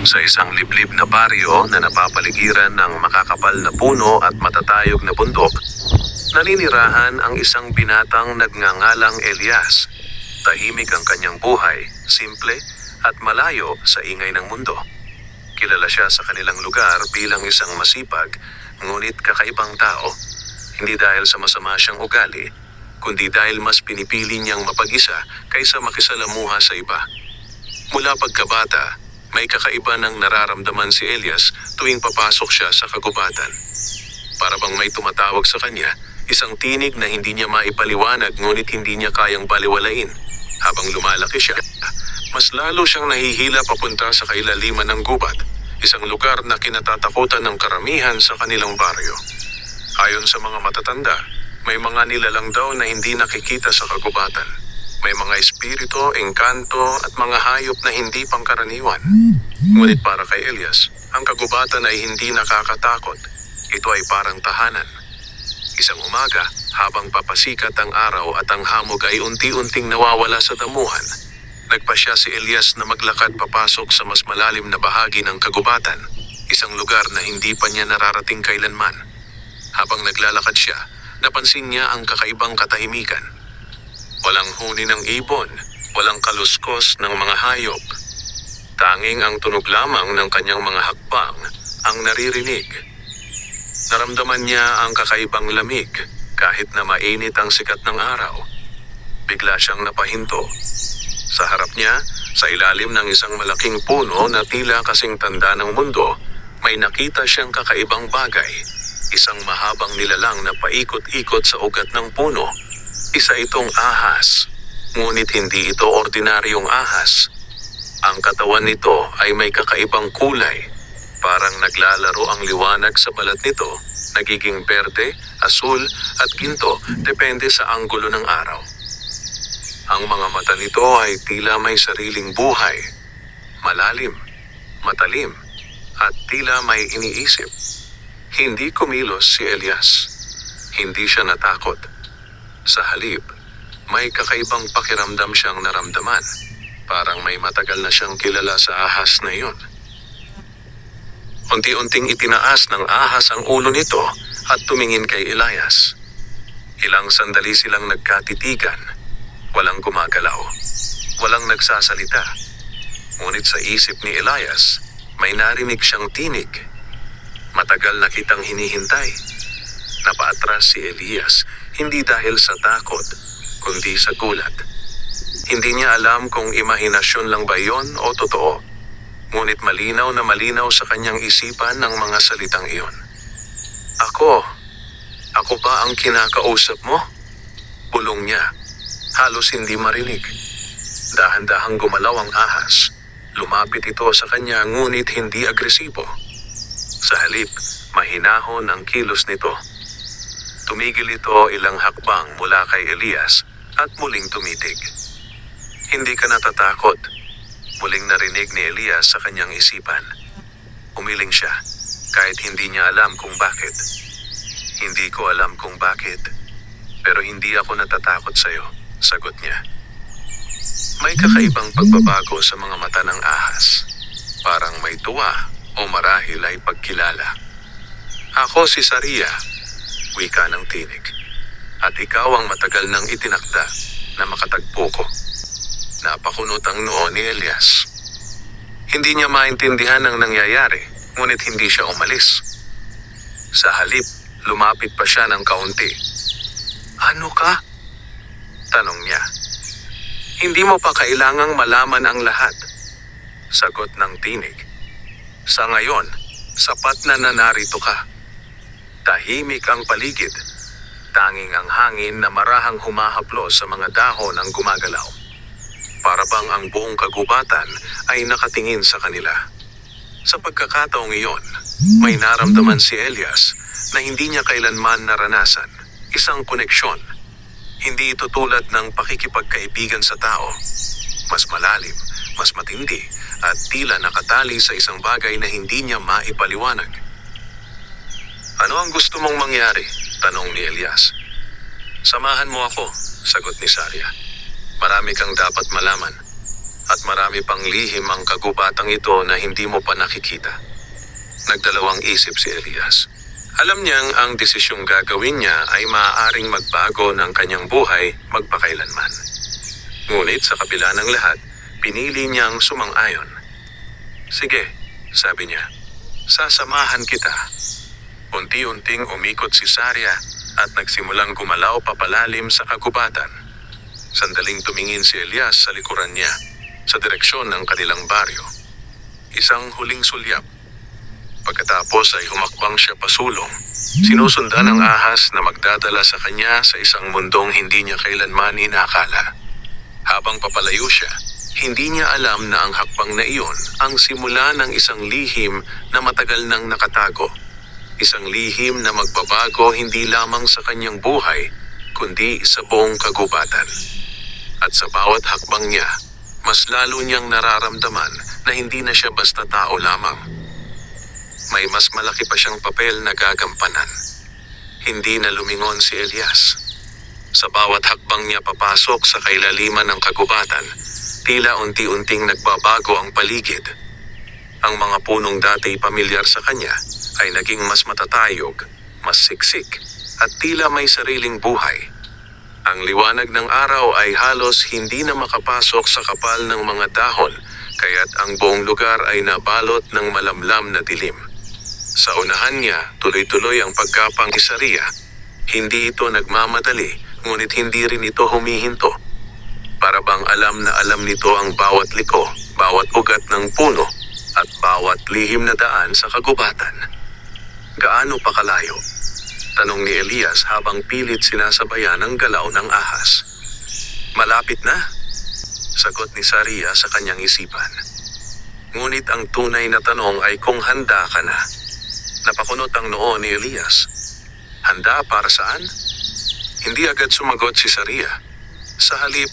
Sa isang liblib na baryo na napapaligiran ng makakapal na puno at matatayog na bundok, naninirahan ang isang binatang nagngangalang Elias. Tahimik ang kanyang buhay, simple at malayo sa ingay ng mundo. Kilala siya sa kanilang lugar bilang isang masipag, ngunit kakaibang tao. Hindi dahil sa masama siyang ugali, kundi dahil mas pinipili niyang mapag-isa kaysa makisalamuha sa iba. Mula pagkabata, may kakaiba ng nararamdaman si Elias tuwing papasok siya sa kagubatan. Para bang may tumatawag sa kanya, isang tinig na hindi niya maipaliwanag ngunit hindi niya kayang baliwalain. Habang lumalaki siya, mas lalo siyang nahihila papunta sa kailaliman ng gubat, isang lugar na kinatatakutan ng karamihan sa kanilang baryo. Ayon sa mga matatanda, may mga nilalang daw na hindi nakikita sa kagubatan. May mga espiritu, engkanto at mga hayop na hindi pangkaraniwan. Ngunit para kay Elias, ang kagubatan ay hindi nakakatakot. Ito ay parang tahanan. Isang umaga, habang papasikat ang araw at ang hamog ay unti-unting nawawala sa damuhan, nagpasya si Elias na maglakad papasok sa mas malalim na bahagi ng kagubatan, isang lugar na hindi pa niya nararating kailanman. Habang naglalakad siya, napansin niya ang kakaibang katahimikan. Walang huni ng ibon, walang kaluskos ng mga hayop. Tanging ang tunog lamang ng kanyang mga hakbang ang naririnig. Naramdaman niya ang kakaibang lamig kahit na mainit ang sikat ng araw. Bigla siyang napahinto. Sa harap niya, sa ilalim ng isang malaking puno na tila kasing tanda ng mundo, may nakita siyang kakaibang bagay. Isang mahabang nilalang na paikot-ikot sa ugat ng puno. Isa itong ahas, ngunit hindi ito ordinaryong ahas. Ang katawan nito ay may kakaibang kulay. Parang naglalaro ang liwanag sa balat nito, nagiging berde, asul at ginto depende sa anggulo ng araw. Ang mga mata nito ay tila may sariling buhay, malalim, matalim, at tila may iniisip. Hindi kumilos si Elias. Hindi siya natakot. Sa halip, may kakaibang pakiramdam siyang naramdaman. Parang may matagal na siyang kilala sa ahas na iyon. Unti-unting itinaas ng ahas ang ulo nito at tumingin kay Elias. Ilang sandali silang nagkatitigan. Walang gumagalaw. Walang nagsasalita. Ngunit sa isip ni Elias, may narinig siyang tinig. Matagal na kitang hinihintay. Napaatras si Elias, hindi dahil sa takot, kundi sa gulat. Hindi niya alam kung imahinasyon lang ba yon o totoo. Ngunit malinaw na malinaw sa kanyang isipan ng mga salitang iyon. Ako ba ang kinakausap mo? Bulong niya, halos hindi marinig. Dahan-dahang gumalaw ang ahas. Lumapit ito sa kanya ngunit hindi agresibo. Sa halip, mahinahon ang kilos nito. Tumigil ito ilang hakbang mula kay Elias at muling tumitig. Hindi ka natatakot. Muling narinig ni Elias sa kanyang isipan. Umiling siya, kahit hindi niya alam kung bakit. Hindi ko alam kung bakit, pero hindi ako natatakot sa'yo, sagot niya. May kakaibang pagbabago sa mga mata ng ahas. Parang may tuwa o marahil ay pagkilala. Ako si Saria, wika ng tinig. At ikaw ang matagal nang itinakda na makatagpo ko. Napakunot ang noo ni Elias. Hindi niya maintindihan ang nangyayari, ngunit hindi siya umalis. Sa halip, lumapit pa siya ng kaunti. Ano ka? Tanong niya. Hindi mo pa kailangang malaman ang lahat. Sagot ng tinig. Sa ngayon, sapat na narito ka. Tahimik ang paligid. Tanging ang hangin na marahang humahaplos sa mga dahon ang gumagalaw. Para bang ang buong kagubatan ay nakatingin sa kanila. Sa pagkakataong iyon, may naramdaman si Elias na hindi niya kailanman naranasan. Isang koneksyon. Hindi ito tulad ng pakikipagkaibigan sa tao. Mas malalim, mas matindi, at tila nakatali sa isang bagay na hindi niya maipaliwanag. Ano ang gusto mong mangyari? Tanong ni Elias. Samahan mo ako, sagot ni Saria. Marami kang dapat malaman. At marami pang lihim ang kagubatang ito na hindi mo pa nakikita. Nagdalawang isip si Elias. Alam niyang ang desisyong gagawin niya ay maaaring magbago ng kanyang buhay magpakailanman. Ngunit sa kabila ng lahat, pinili niyang sumang-ayon. Sige, sabi niya, sasamahan kita. Unti-unting umikot si Saria at nagsimulang gumalaw papalalim sa kagubatan. Sandaling tumingin si Elias sa likuran niya, sa direksyon ng kanilang baryo. Isang huling sulyap. Pagkatapos ay humakbang siya pasulong. Sinusundan ng ahas na magdadala sa kanya sa isang mundong hindi niya kailanman inakala. Habang papalayo siya, hindi niya alam na ang hakbang na iyon ang simula ng isang lihim na matagal nang nakatago. Isang lihim na magbabago hindi lamang sa kanyang buhay, kundi sa buong kagubatan. At sa bawat hakbang niya, mas lalo niyang nararamdaman na hindi na siya basta tao lamang. May mas malaki pa siyang papel na gagampanan. Hindi na lumingon si Elias. Sa bawat hakbang niya papasok sa kailaliman ng kagubatan, tila unti-unting nagbabago ang paligid. Ang mga punong dati pamilyar sa kanya ay naging mas matatayog, mas siksik, at tila may sariling buhay. Ang liwanag ng araw ay halos hindi na makapasok sa kapal ng mga dahon, kaya't ang buong lugar ay nabalot ng malamlam na dilim. Sa unahan niya, tuloy-tuloy ang pagkapang ni Saria. Hindi ito nagmamadali, ngunit hindi rin ito humihinto. Para bang alam na alam nito ang bawat liko, bawat ugat ng puno, at bawat lihim na daan sa kagubatan. Gaano pa kalayo? Tanong ni Elias habang pilit sinasabayan ang galaw ng ahas. Malapit na, sagot ni Saria sa kanyang isipan. Ngunit ang tunay na tanong ay kung handa ka na. Napakunot ang noo ni Elias. Handa para saan? Hindi agad sumagot si Saria. Sa halip,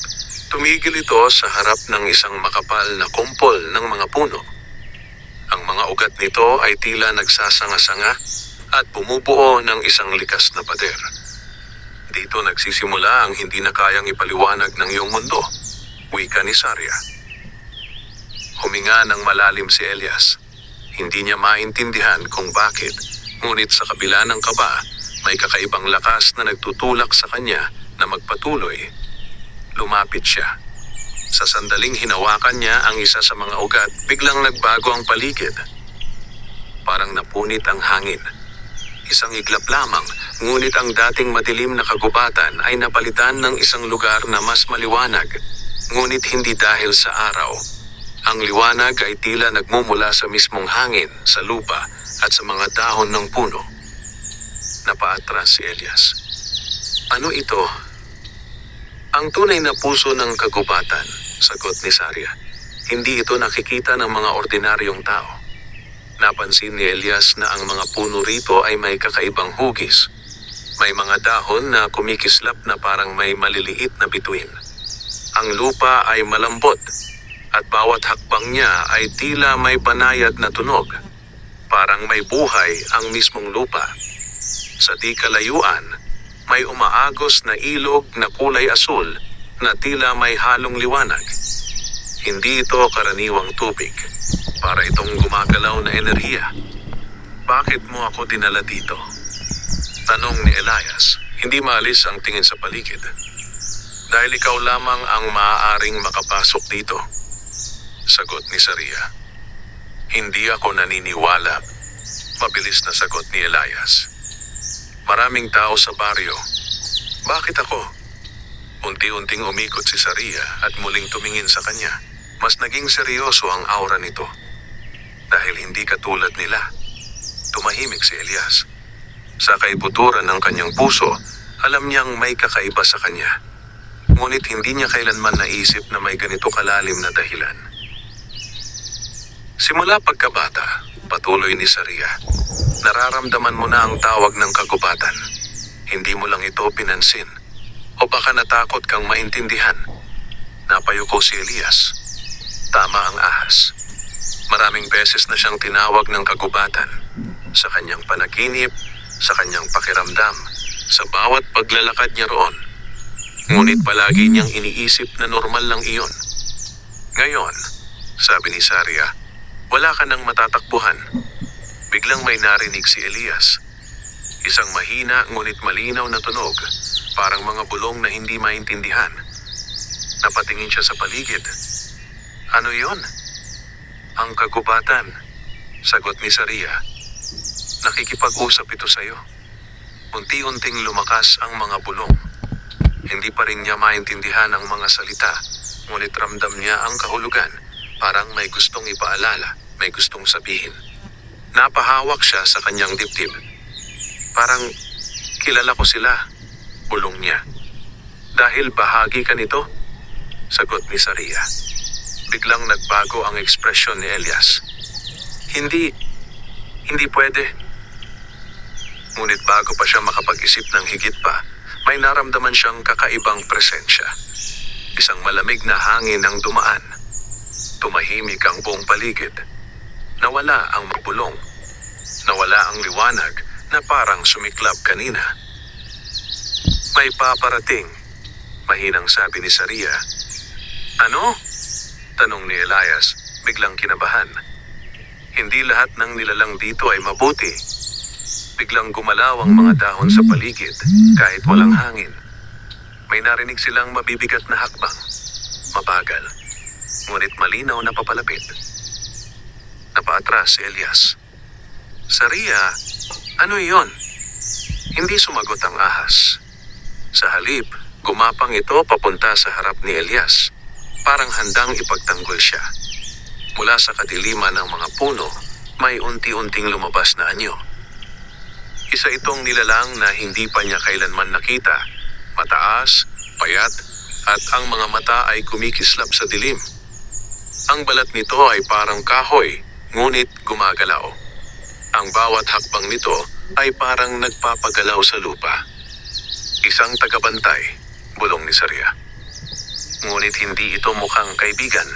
tumigil ito sa harap ng isang makapal na kumpol ng mga puno. Ang mga ugat nito ay tila nagsasanga-sanga at bumubuo ng isang likas na pader. Dito nagsisimula ang hindi na kayang ipaliwanag ng iyong mundo, wika ni Saria. Huminga ng malalim si Elias. Hindi niya maintindihan kung bakit, ngunit sa kabila ng kaba, may kakaibang lakas na nagtutulak sa kanya na magpatuloy. Lumapit siya. Sa sandaling hinawakan niya ang isa sa mga ugat, biglang nagbago ang paligid. Parang napunit ang hangin. Isang iglap lamang, ngunit ang dating madilim na kagubatan ay napalitan ng isang lugar na mas maliwanag, ngunit hindi dahil sa araw. Ang liwanag ay tila nagmumula sa mismong hangin, sa lupa, at sa mga dahon ng puno. Napaatras si Elias. Ano ito? Ang tunay na puso ng kagubatan, sagot ni Saria. Hindi ito nakikita ng mga ordinaryong tao. Napansin ni Elias na ang mga puno rito ay may kakaibang hugis. May mga dahon na kumikislap na parang may maliliit na bituin. Ang lupa ay malambot, at bawat hakbang niya ay tila may banayad na tunog. Parang may buhay ang mismong lupa. Sa di kalayuan, may umaagos na ilog na kulay asul na tila may halong liwanag. Hindi ito karaniwang tubig. Para itong gumagalaw na enerhiya. Bakit mo ako dinala dito? Tanong ni Elias, hindi maalis ang tingin sa paligid. Dahil ikaw lamang ang maaaring makapasok dito. Sagot ni Saria. Hindi ako naniniwala. Mabilis na sagot ni Elias. Maraming tao sa baryo. Bakit ako? Unti-unting umikot si Saria at muling tumingin sa kanya. Mas naging seryoso ang aura nito. Dahil hindi katulad nila. Tumahimik si Elias. Sa kaibuturan ng kanyang puso, alam niyang may kakaiba sa kanya. Ngunit hindi niya kailanman naisip na may ganito kalalim na dahilan. Simula pagkabata, patuloy ni Saria, nararamdaman mo na ang tawag ng kagubatan. Hindi mo lang ito pinansin. O baka natakot kang maintindihan. Napayuko si Elias. Tama ang ahas. Maraming beses na siyang tinawag ng kagubatan. Sa kanyang panaginip, sa kanyang pakiramdam, sa bawat paglalakad niya roon. Ngunit palagi niyang iniisip na normal lang iyon. Ngayon, sabi ni Saria, wala ka nang matatakbuhan. Biglang may narinig si Elias. Isang mahina ngunit malinaw na tunog, parang mga bulong na hindi maintindihan. Napatingin siya sa paligid. Ano yon? Ang kagubatan, sagot ni Saria. Nakikipag-usap ito sa'yo. Unti-unting lumakas ang mga bulong. Hindi pa rin niya maintindihan ang mga salita, ngunit ramdam niya ang kahulugan. Parang may gustong ipaalala, may gustong sabihin. Napahawak siya sa kanyang dibdib. Parang, kilala ko sila, bulong niya. Dahil bahagi ka nito? Sagot ni Saria. Biglang nagbago ang ekspresyon ni Elias. Hindi pwede. Ngunit bago pa siya makapag-isip ng higit pa, may naramdaman siyang kakaibang presensya. Isang malamig na hangin ang dumaan. Tumahimik ang buong paligid. Nawala ang mabulong. Nawala ang liwanag na parang sumiklab kanina. May paparating, mahinang sabi ni Saria. Ano? Tanong ni Elias, biglang kinabahan. Hindi lahat ng nilalang dito ay mabuti. Biglang gumalaw ang mga dahon sa paligid kahit walang hangin. May narinig silang mabibigat na hakbang. Mabagal, ngunit malinaw na papalapit. Napaatras si Elias. Saria, ano iyon? Hindi sumagot ang ahas. Sa halip, gumapang ito papunta sa harap ni Elias. Parang handang ipagtanggol siya. Mula sa kadiliman ng mga puno, may unti-unting lumabas na anyo. Isa itong nilalang na hindi pa niya kailanman nakita. Mataas, payat, at ang mga mata ay kumikislap sa dilim. Ang balat nito ay parang kahoy, ngunit gumagalaw. Ang bawat hakbang nito ay parang nagpapagalaw sa lupa. Isang tagabantay, bulong ni Saria. Ngunit hindi ito mukhang kaibigan.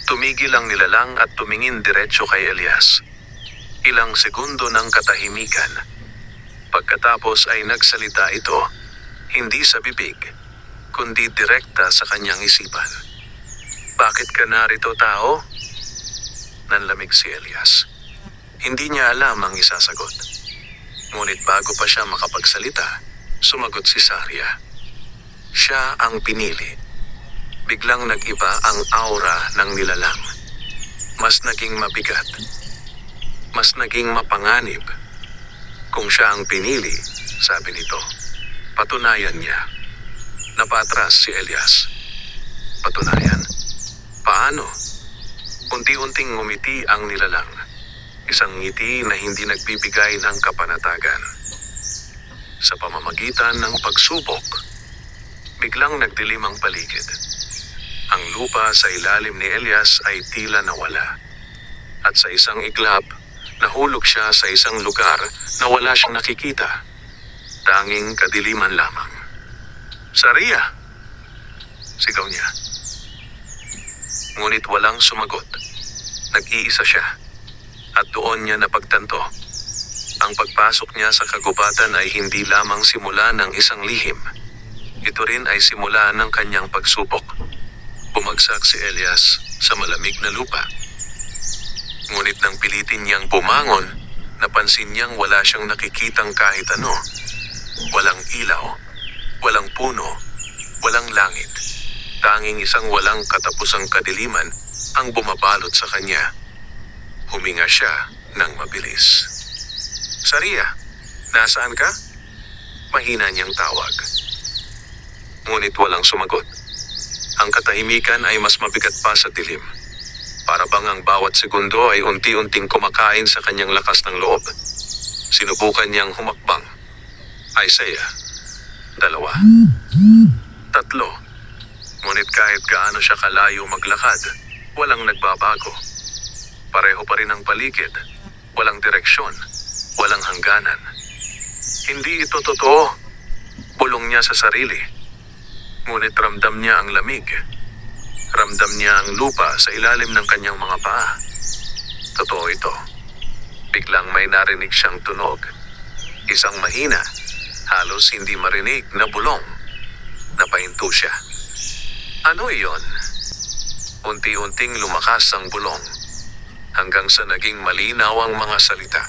Tumigil ang nilalang at tumingin diretso kay Elias. Ilang segundo ng katahimikan. Pagkatapos ay nagsalita ito, hindi sa bibig, kundi direkta sa kanyang isipan. Bakit ka narito, tao? Nanlamig si Elias. Hindi niya alam ang isasagot. Ngunit bago pa siya makapagsalita, sumagot si Saria. Siya ang pinili. Biglang nag-iba ang aura ng nilalang. Mas naging mabigat. Mas naging mapanganib. Kung siya ang pinili, sabi nito, patunayan niya. Napatras si Elias. Patunayan? Paano? Unti-unting ngumiti ang nilalang. Isang ngiti na hindi nagbibigay ng kapanatagan. Sa pamamagitan ng pagsubok, biglang nagdilim ang paligid. Ang lupa sa ilalim ni Elias ay tila nawala. At sa isang iglap, nahulog siya sa isang lugar na wala siyang nakikita. Tanging kadiliman lamang. Saria! Sigaw niya. Ngunit walang sumagot. Nag-iisa siya. At doon niya napagtanto. Ang pagpasok niya sa kagubatan ay hindi lamang simula ng isang lihim. Ito rin ay simula ng kanyang pagsubok. Bumagsak si Elias sa malamig na lupa. Ngunit nang pilitin niyang bumangon, napansin niyang wala siyang nakikitang kahit ano. Walang ilaw, walang puno, walang langit. Tanging isang walang katapusang kadiliman ang bumabalot sa kanya. Huminga siya ng mabilis. Saria, nasaan ka? Mahina niyang tawag. Ngunit walang sumagot. Ang katahimikan ay mas mabigat pa sa dilim. Para bang ang bawat segundo ay unti-unting kumakain sa kanyang lakas ng loob. Sinubukan niyang humakbang. Isaiah, 2, 3. Ngunit kahit gaano siya kalayo maglakad, walang nagbabago. Pareho pa rin ang paligid, walang direksyon, walang hangganan. Hindi ito totoo, bulong niya sa sarili. Ngunit ramdam niya ang lamig. Ramdam niya ang lupa sa ilalim ng kanyang mga paa. Totoo ito. Biglang may narinig siyang tunog. Isang mahina, halos hindi marinig na bulong. Napahinto siya. Ano iyon? Unti-unting lumakas ang bulong, hanggang sa naging malinaw ang mga salita.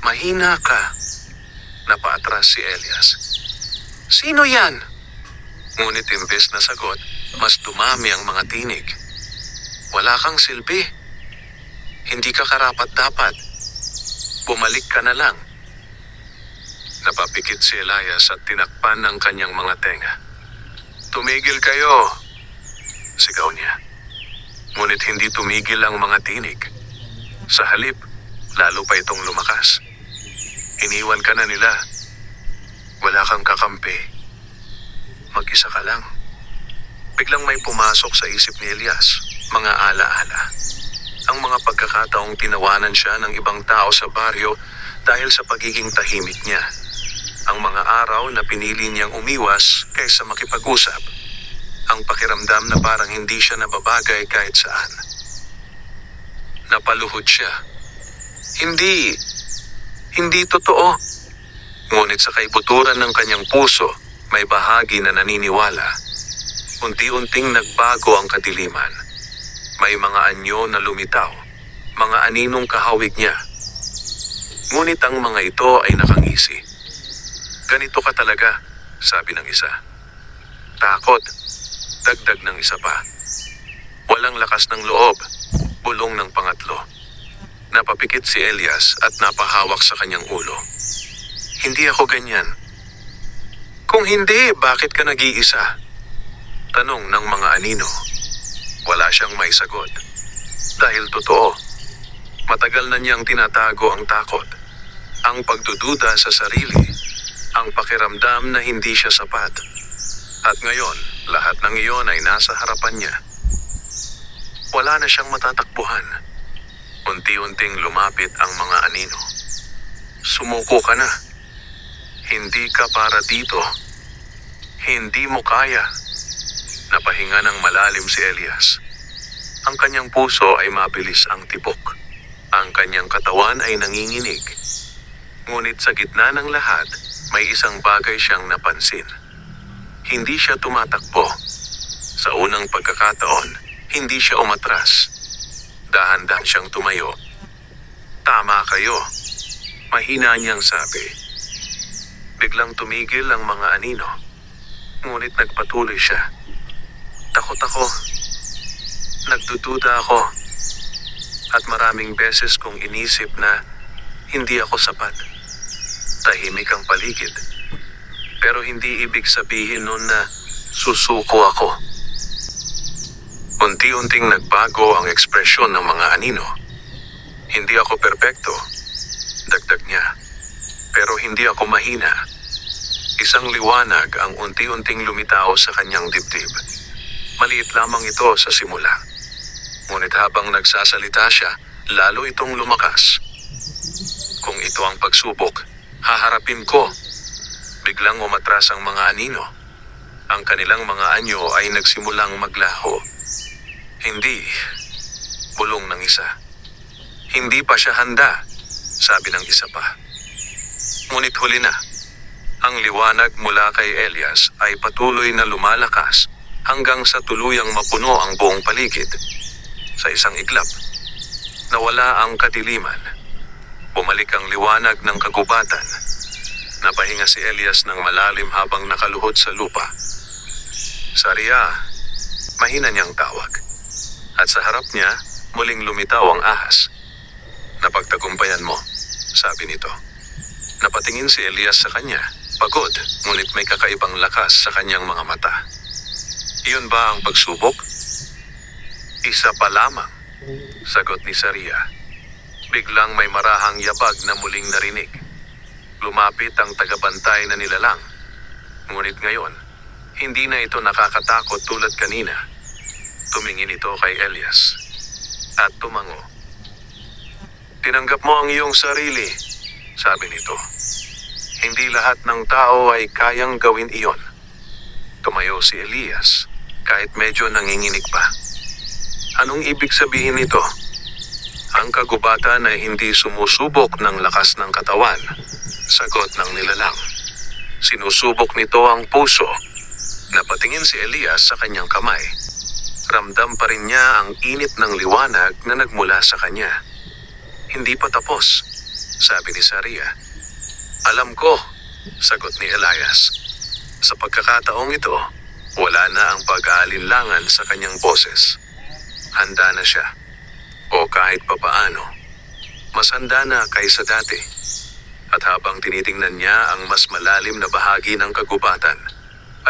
"Mahina ka," napaatras si Elias. "Sino yan?" Ngunit imbes na sagot, mas dumami ang mga tinig. "Wala kang silbi. Hindi ka karapat-dapat. Bumalik ka na lang." Napapikit si Elias at tinakpan ng kanyang mga tenga. "Tumigil kayo!" sigaw niya. Ngunit hindi tumigil ang mga tinig. Sa halip, lalo pa itong lumakas. Iniwan ka na nila. Wala kang kakampi. Mag-isa ka lang. Biglang may pumasok sa isip ni Elias, mga alaala. Ang mga pagkakataong tinawanan siya ng ibang tao sa baryo dahil sa pagiging tahimik niya. Ang mga araw na pinili niyang umiwas kaysa makipag-usap. Ang pakiramdam na parang hindi siya nababagay kahit saan. Napaluhod siya. Hindi totoo. Ngunit sa kaibuturan ng kanyang puso, may bahagi na naniniwala. Unti-unting nagbago ang kadiliman. May mga anyo na lumitaw, mga aninong kahawig niya. Ngunit ang mga ito ay nakangisi. "Ganito ka talaga," sabi ng isa. "Takot," dagdag ng isa pa. "Walang lakas ng loob," bulong ng pangatlo. Napapikit si Elias at napahawak sa kanyang ulo. "Hindi ako ganyan." "Kung hindi, bakit ka nag-iisa?" tanong ng mga anino. Wala siyang maisagot. Dahil totoo, matagal na niyang tinatago ang takot, ang pagdududa sa sarili, ang pakiramdam na hindi siya sapat. At ngayon, lahat ng iyon ay nasa harapan niya. Wala na siyang matatakbuhan. Unti-unting lumapit ang mga anino. "Sumuko ka na. Hindi ka para dito. Hindi mo kaya." Napahinga ng malalim si Elias. Ang kanyang puso ay mabilis ang tibok. Ang kanyang katawan ay nanginginig. Ngunit sa gitna ng lahat, may isang bagay siyang napansin. Hindi siya tumatakbo. Sa unang pagkakataon, hindi siya umatras. Dahan-dahan siyang tumayo. "Tama kayo," mahina niyang sabi. Biglang tumigil ang mga anino. Ngunit nagpatuloy siya. "Takot ako. Nagdududa ako. At maraming beses kong inisip na hindi ako sapat." Tahimik ang paligid. Pero hindi ibig sabihin nun na susuko ako. Unti-unting nagbago ang ekspresyon ng mga anino. "Hindi ako perpekto," dagdag niya. "Pero hindi ako mahina." Isang liwanag ang unti-unting lumitaw sa kanyang dibdib. Maliit lamang ito sa simula. Ngunit habang nagsasalita siya, lalo itong lumakas. "Kung ito ang pagsubok, haharapin ko." Biglang umatras ang mga anino. Ang kanilang mga anyo ay nagsimulang maglaho. "Hindi," bulong ng isa. "Hindi pa siya handa," sabi ng isa pa. Ngunit huli na. Ang liwanag mula kay Elias ay patuloy na lumalakas hanggang sa tuluyang mapuno ang buong paligid. Sa isang iglap, nawala ang kadiliman. Bumalik ang liwanag ng kagubatan. Napahinga si Elias ng malalim habang nakaluhod sa lupa. "Saria," mahina niyang tawag. At sa harap niya, muling lumitaw ang ahas. "Napagtagumpayan mo," sabi nito. Napatingin si Elias sa kanya, pagod, ngunit may kakaibang lakas sa kanyang mga mata. "Iyon ba ang pagsubok?" "Isa pa lamang," sagot ni Saria. Biglang may marahang yabag na muling narinig. Lumapit ang tagabantay na nilalang. Ngunit ngayon, hindi na ito nakakatakot tulad kanina. Tumingin ito kay Elias at tumango. "Tinanggap mo ang iyong sarili," sabi nito. "Hindi lahat ng tao ay kayang gawin iyon." Tumayo si Elias kahit medyo nanginginig pa. Anong ibig sabihin nito? Ang kagubatan ay hindi sumusubok ng lakas ng katawan. Sagot ng nilalang. Sinusubok nito ang puso. Napatingin si Elias sa kanyang kamay. Ramdam pa rin niya ang init ng liwanag na nagmula sa kanya. Hindi pa tapos, sabi ni Saria. Alam ko, sagot ni Elias. Sa pagkakataong ito, wala na ang pag-aalinlangan sa kanyang boses. Handa na siya. O kahit papaano, mas handa na kaysa dati. At habang tinitingnan niya ang mas malalim na bahagi ng kagubatan,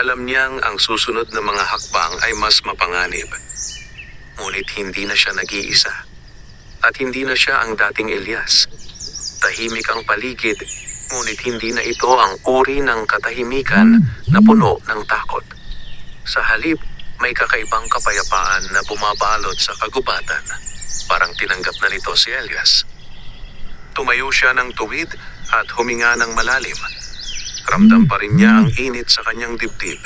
alam niyang ang susunod na mga hakbang ay mas mapanganib. Ngunit hindi na siya nag-iisa. At hindi na siya ang dating Elias. Tahimik ang paligid, ngunit hindi na ito ang uri ng katahimikan na puno ng takot. Sa halip, may kakaibang kapayapaan na bumabalot sa kagubatan. Parang tinanggap na nito si Elias. Tumayo siya ng tuwid at huminga ng malalim. Ramdam pa rin niya ang init sa kanyang dibdib,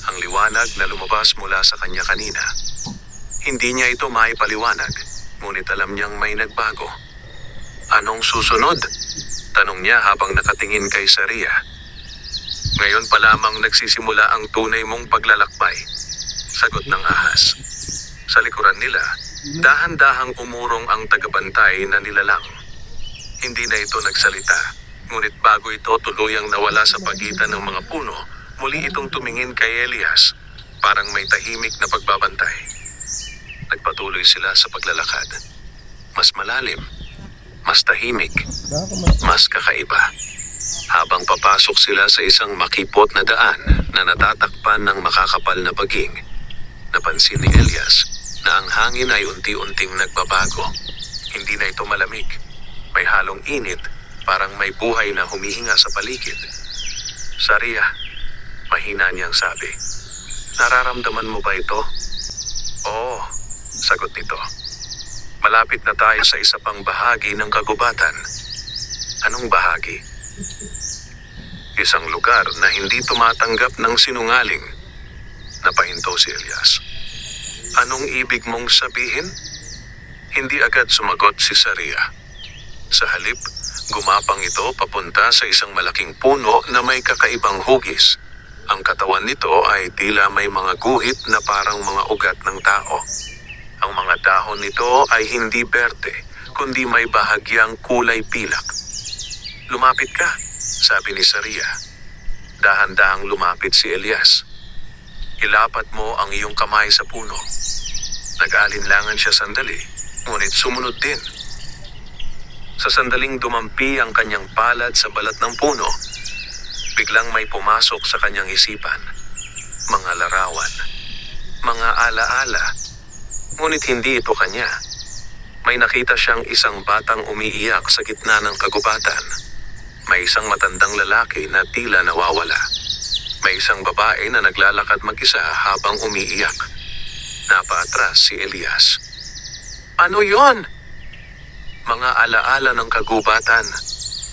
ang liwanag na lumabas mula sa kanya kanina. Hindi niya ito maipaliwanag, ngunit alam niyang may nagbago. Anong susunod? Tanong niya habang nakatingin kay Saria. Ngayon pa lamang nagsisimula ang tunay mong paglalakbay, sagot ng ahas. Sa likuran nila, dahan-dahang umurong ang tagabantay na nilalang. Hindi na ito nagsalita, ngunit bago ito tuluyang nawala sa pagitan ng mga puno, muli itong tumingin kay Elias, parang may tahimik na pagbabantay. Nagpatuloy sila sa paglalakad. Mas malalim, mas tahimik, mas kakaiba. Habang papasok sila sa isang makipot na daan na natatakpan ng makakapal na baging, napansin ni Elias na ang hangin ay unti-unting nagbabago. Hindi na ito malamig. May halong init, parang may buhay na humihinga sa paligid. Saria, mahina niyang sabi. Nararamdaman mo ba ito? Oo, sagot nito. Malapit na tayo sa isa pang bahagi ng kagubatan. Anong bahagi? Isang lugar na hindi tumatanggap ng sinungaling. Napahinto si Elias. Anong ibig mong sabihin? Hindi agad sumagot si Saria. Sa halip, gumapang ito papunta sa isang malaking puno na may kakaibang hugis. Ang katawan nito ay tila may mga guhit na parang mga ugat ng tao. Ang mga dahon nito ay hindi berde, kundi may bahagyang kulay pilak. Lumapit ka, sabi ni Saria. Dahan-dahang lumapit si Elias. Ilapat mo ang iyong kamay sa puno. Nag-alinlangan siya sandali, ngunit sumunod din. Sa sandaling dumampi ang kanyang palad sa balat ng puno, biglang may pumasok sa kanyang isipan. Mga larawan, mga alaala, ngunit hindi ito kanya. May nakita siyang isang batang umiiyak sa gitna ng kagubatan. May isang matandang lalaki na tila nawawala. May isang babae na naglalakad mag-isa habang umiiyak. Napaatras si Elias. Ano yon? Mga alaala ng kagubatan,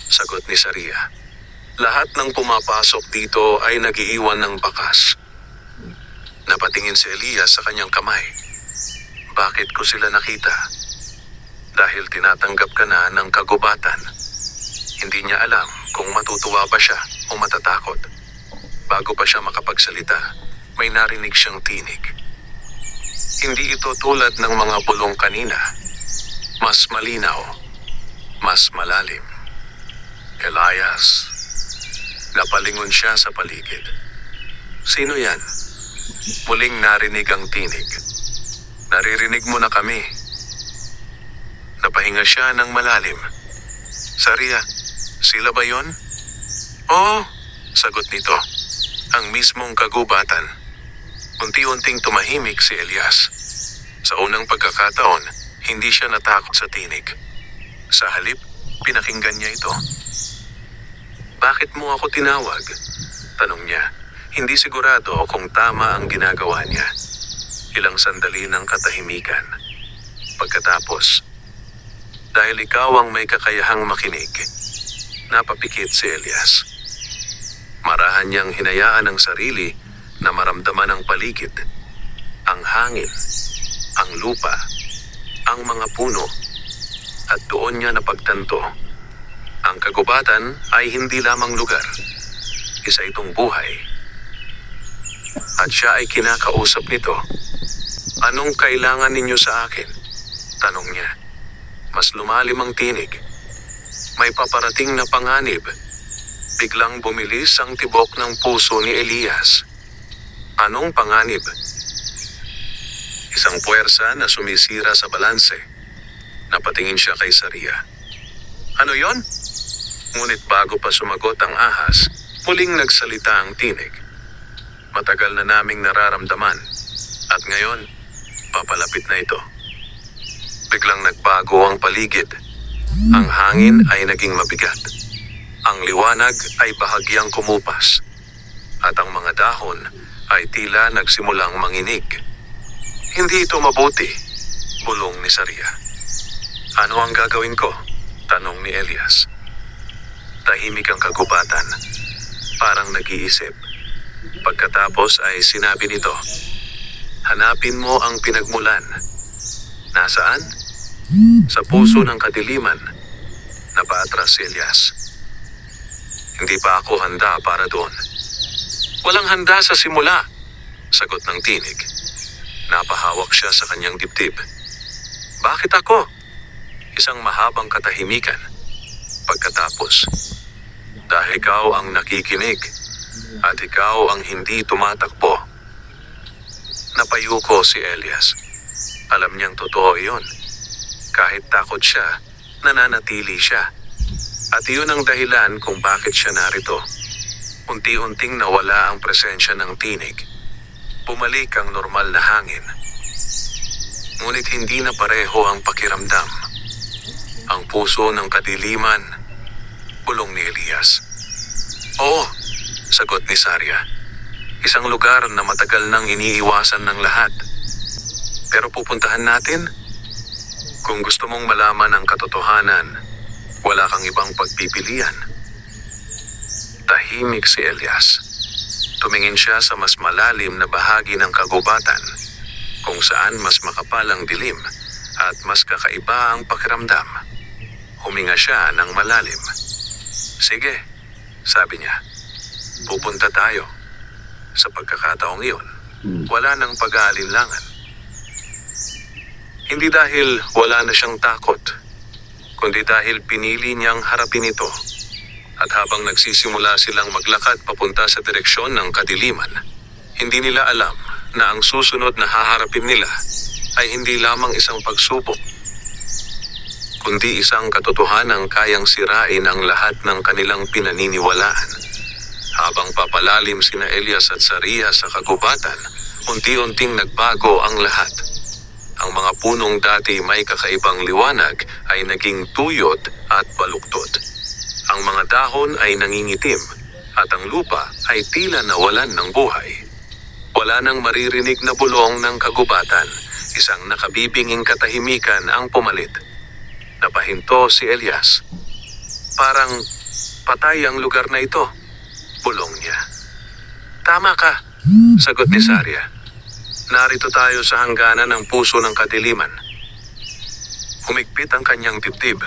sagot ni Saria. Lahat ng pumapasok dito ay nagiiwan ng bakas. Napatingin si Elias sa kanyang kamay. Bakit ko sila nakita? Dahil tinatanggap ka na ng kagubatan. Hindi niya alam kung matutuwa ba siya o matatakot. Bago pa siya makapagsalita, may narinig siyang tinig. Hindi ito tulad ng mga bulong kanina. Mas malinaw, mas malalim. Elias. Napalingon siya sa paligid. Sino yan? Muling narinig ang tinig. Naririnig mo na kami. Napahinga siya ng malalim. Saria, sila ba yon? Oo, sagot nito. Ang mismong kagubatan. Unti-unting tumahimik si Elias. Sa unang pagkakataon, hindi siya natakot sa tinig. Sa halip, pinakinggan niya ito. Bakit mo ako tinawag? Tanong niya. Hindi sigurado kung tama ang ginagawa niya. Ilang sandali ng katahimikan. Pagkatapos, dahil ikaw ang may kakayahang makinig, napapikit si Elias. Marahan niyang hinayaan ang sarili na maramdaman ang paligid, ang hangin, ang lupa, ang mga puno, at doon niya napagtanto. Ang kagubatan ay hindi lamang lugar. Isa itong buhay. At siya ay kinakausap nito. Anong kailangan ninyo sa akin? Tanong niya. Mas lumalim ang tinig. May paparating na panganib. Biglang bumilis ang tibok ng puso ni Elias. Anong panganib? Isang puwersa na sumisira sa balanse. Napatingin siya kay Saria. Ano yon? Ngunit bago pa sumagot ang ahas, muling nagsalita ang tinig. Matagal na naming nararamdaman. At ngayon, papalapit na ito. Biglang nagbago ang paligid. Ang hangin ay naging mabigat. Ang liwanag ay bahagyang kumupas. At ang mga dahon ay tila nagsimulang manginig. Hindi ito mabuti, bulong ni Saria. Ano ang gagawin ko? Tanong ni Elias. Tahimik ang kagubatan. Parang nag-iisip. Pagkatapos ay sinabi nito, hanapin mo ang pinagmulan. Nasaan? Sa puso ng kadiliman. Napaatras si Elias. Hindi pa ako handa para doon. Walang handa sa simula, sagot ng tinig. Napahawak siya sa kanyang dibdib. Bakit ako? Isang mahabang katahimikan. Pagkatapos, dahil ikaw ang nakikinig at ikaw ang hindi tumatakbo. Napayuko si Elias. Alam niyang totoo iyon. Kahit takot siya, nananatili siya. At iyon ang dahilan kung bakit siya narito. Unti-unting nawala ang presensya ng tinig. Bumalik ang normal na hangin. Ngunit hindi na pareho ang pakiramdam. Ang puso ng kadiliman, bulong ni Elias. Oo, sagot ni Saria. Isang lugar na matagal nang iniiwasan ng lahat. Pero pupuntahan natin? Kung gusto mong malaman ang katotohanan, wala kang ibang pagpipilian. Tahimik si Elias. Tumingin siya sa mas malalim na bahagi ng kagubatan, kung saan mas makapal ang dilim at mas kakaiba ang pakiramdam. Huminga siya ng malalim. Sige, sabi niya. Pupunta tayo. Sa pagkakataong iyon, wala nang pag-aalinlangan. Hindi dahil wala na siyang takot, kundi dahil pinili niyang harapin ito. At habang nagsisimula silang maglakad papunta sa direksyon ng kadiliman, hindi nila alam na ang susunod na haharapin nila ay hindi lamang isang pagsubok, kundi isang katotohanang kayang sirain ang lahat ng kanilang pinaniniwalaan. Habang papalalim sina Elias at Saria sa kagubatan, unti-unting nagbago ang lahat. Ang mga punong dati may kakaibang liwanag ay naging tuyot at baluktot. Ang mga dahon ay nangingitim at ang lupa ay tila nawalan ng buhay. Wala nang maririnig na bulong ng kagubatan. Isang nakabibinging katahimikan ang pumalit. Napahinto si Elias. Parang patay ang lugar na ito, bulong niya. Tama ka, sagot ni Saria. Narito tayo sa hangganan ng puso ng kadiliman. Humigpit ang kanyang dibdib.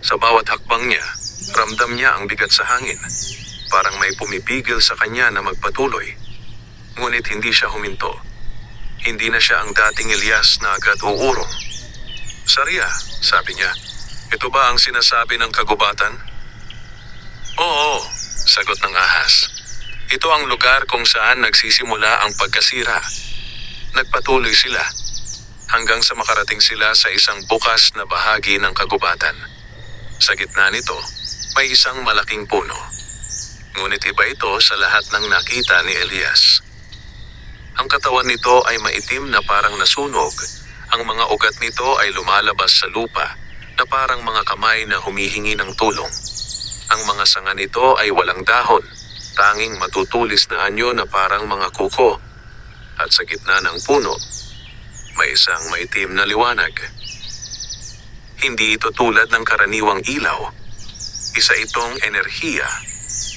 Sa bawat hakbang niya, ramdam niya ang bigat sa hangin. Parang may pumipigil sa kanya na magpatuloy. Ngunit hindi siya huminto. Hindi na siya ang dating Elias na agad uurong. Saria, sabi niya, ito ba ang sinasabi ng kagubatan? Oo, sagot ng ahas. Ito ang lugar kung saan nagsisimula ang pagkasira. Nagpatuloy sila hanggang sa makarating sila sa isang bukas na bahagi ng kagubatan. Sa gitna nito, may isang malaking puno. Ngunit iba ito sa lahat ng nakita ni Elias. Ang katawan nito ay maitim na parang nasunog. Ang mga ugat nito ay lumalabas sa lupa na parang mga kamay na humihingi ng tulong. Ang mga sanga nito ay walang dahon, tanging matutulis na anyo na parang mga kuko. At sa gitna ng puno, may isang maitim na liwanag. Hindi ito tulad ng karaniwang ilaw. Isa itong enerhiya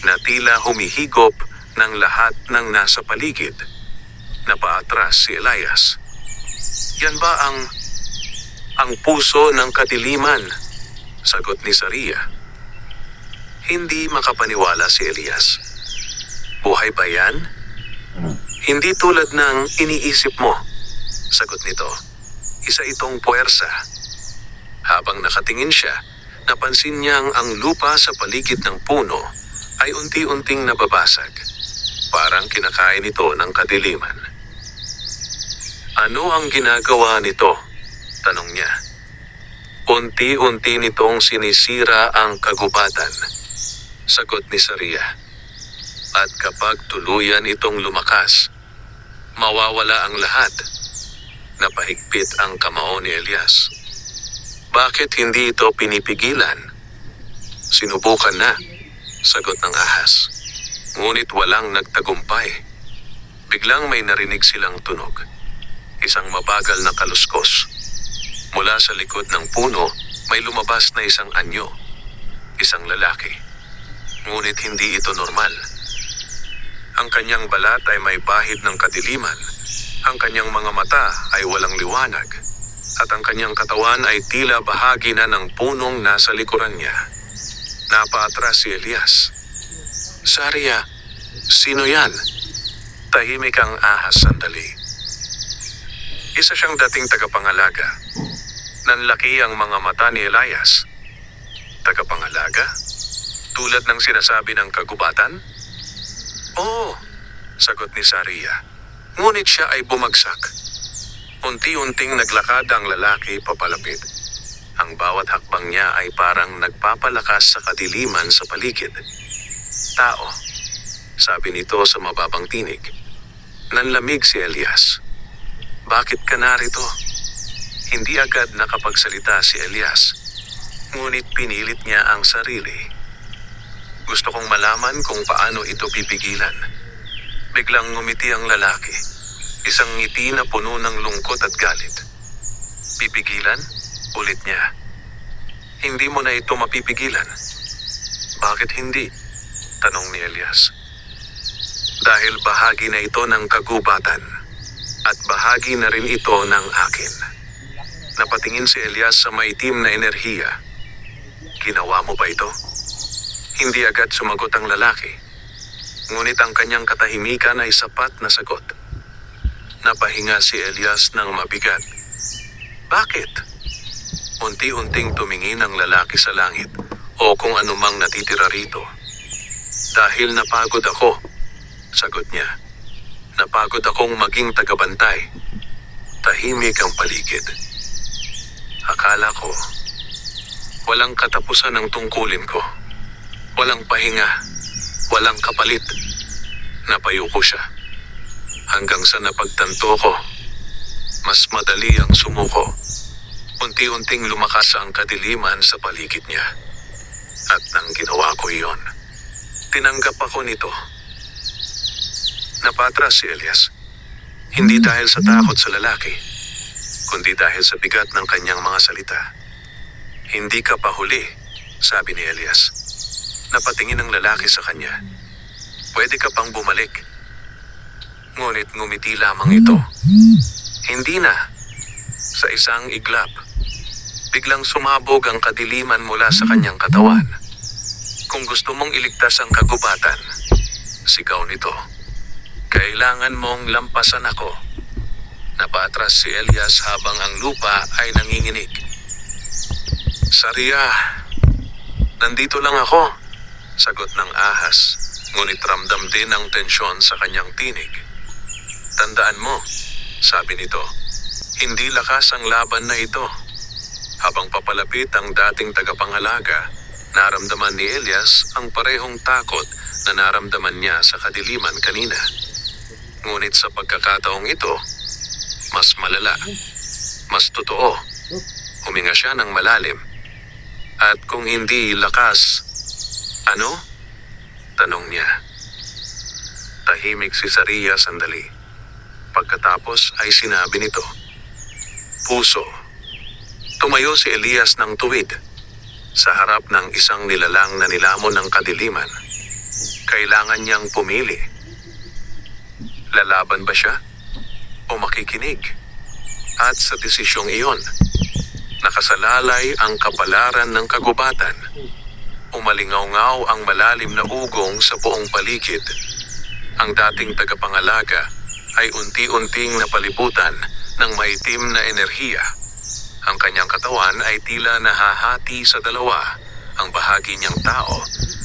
na tila humihigop ng lahat ng nasa paligid. Napaatras si Elias. Yan ba ang puso ng kadiliman? Sagot ni Saria. Hindi makapaniwala si Elias. Buhay ba yan? Hindi tulad ng iniisip mo, Sagot nito, isa itong puwersa. Habang nakatingin siya, napansin niyang ang lupa sa paligid ng puno ay unti-unting nababasag. Parang kinakain ito ng kadiliman. Ano ang ginagawa nito? Tanong niya. Unti-unti nitong sinisira ang kagubatan. Sagot ni Saria. At kapag tuluyan itong lumakas, mawawala ang lahat. Napahigpit ang kamao ni Elias. Bakit hindi ito pinipigilan? Sinubukan na, sagot ng ahas. Ngunit walang nagtagumpay. Biglang may narinig silang tunog. Isang mabagal na kaluskos. Mula sa likod ng puno, may lumabas na isang anyo. Isang lalaki. Ngunit hindi ito normal. Ang kanyang balat ay may bahid ng kadiliman. Ang kanyang mga mata ay walang liwanag. At ang kanyang katawan ay tila bahagi na ng punong nasa likuran niya. Napaatras si Elias. Saria, sino yan? Tahimik ang ahas sandali. Isa siyang dating tagapangalaga. Nanlaki ang mga mata ni Elias. Tagapangalaga? Tulad ng sinasabi ng kagubatan? Oo, sagot ni Saria. Ngunit siya ay bumagsak. Unti-unting naglakad ang lalaki papalapit. Ang bawat hakbang niya ay parang nagpapalakas sa kadiliman sa paligid. Tao, sabi nito sa mababang tinig. Nanlamig si Elias. Bakit ka narito? Hindi agad nakapagsalita si Elias. Ngunit pinilit niya ang sarili. Gusto kong malaman kung paano ito pipigilan. Biglang ngumiti ang lalaki. Isang ngiti na puno ng lungkot at galit. Pipigilan? Ulit niya. Hindi mo na ito mapipigilan. Bakit hindi? Tanong ni Elias. Dahil bahagi na ito ng kagubatan. At bahagi na rin ito ng akin. Napatingin si Elias sa maitim na enerhiya. Ginawa mo ba ito? Hindi agad sumagot ang lalaki. Ngunit ang kanyang katahimikan ay sapat na sagot. Napahinga si Elias ng mabigat. Bakit? Unti-unting tumingin ang lalaki sa langit o kung anumang natitira rito. Dahil napagod ako, sagot niya. Napagod akong maging tagabantay. Tahimik ang paligid. Akala ko, walang katapusan ang tungkulin ko. Walang pahinga, walang kapalit. Napayuko siya. Hanggang sa napagtanto ko, mas madali ang sumuko. Unti-unting lumakas ang kadiliman sa paligid niya. At nang ginawa ko iyon, tinanggap ako nito. Napatras si Elias. Hindi dahil sa takot sa lalaki, kundi dahil sa bigat ng kanyang mga salita. Hindi ka pa huli, sabi ni Elias. Napatingin ang lalaki sa kanya. Pwede ka pang bumalik. Ngunit ngumiti lamang ito. Hindi na. Sa isang iglap, biglang sumabog ang kadiliman mula sa kanyang katawan. Kung gusto mong iligtas ang kagubatan, sigaw nito, kailangan mong lampasan ako. Napatras si Elias habang ang lupa ay nanginginig. Saria, nandito lang ako, sagot ng ahas, ngunit ramdam din ang tensyon sa kanyang tinig. Tandaan mo, sabi nito, hindi lakas ang laban na ito. Habang papalapit ang dating tagapangalaga, naramdaman ni Elias ang parehong takot na naramdaman niya sa kadiliman kanina. Ngunit sa pagkakataong ito, mas malala, mas totoo. Huminga siya ng malalim. At kung hindi lakas, ano? Tanong niya. Tahimik si Saria sandali. Pagkatapos ay sinabi nito, puso. Tumayo si Elias ng tuwid sa harap ng isang nilalang na nilamon ng kadiliman. Kailangan niyang pumili. Lalaban ba siya o makikinig? At sa desisyong iyon, nakasalalay ang kapalaran ng kagubatan. Umalingaw-ngaw ang malalim na ugong sa buong paligid. Ang dating tagapangalaga ay unti-unting napalibutan ng maitim na enerhiya. Ang kanyang katawan ay tila nahahati sa dalawa, ang bahagi niyang tao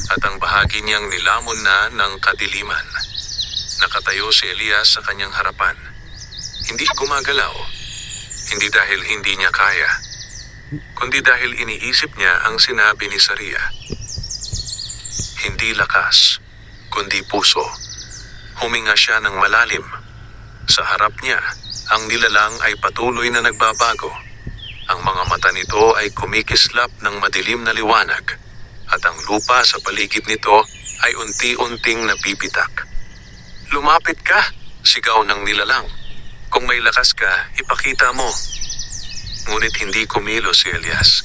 at ang bahagi niyang nilamon na ng kadiliman. Nakatayo si Elias sa kanyang harapan. Hindi gumagalaw, hindi dahil hindi niya kaya, kundi dahil iniisip niya ang sinabi ni Saria. Hindi lakas, kundi puso. Huminga siya ng malalim. Sa harap niya, ang nilalang ay patuloy na nagbabago. Ang mga mata nito ay kumikislap ng madilim na liwanag, at ang lupa sa paligid nito ay unti-unting nabibitak. Lumapit ka, sigaw ng nilalang. Kung may lakas ka, ipakita mo. Ngunit hindi kumilos si Elias.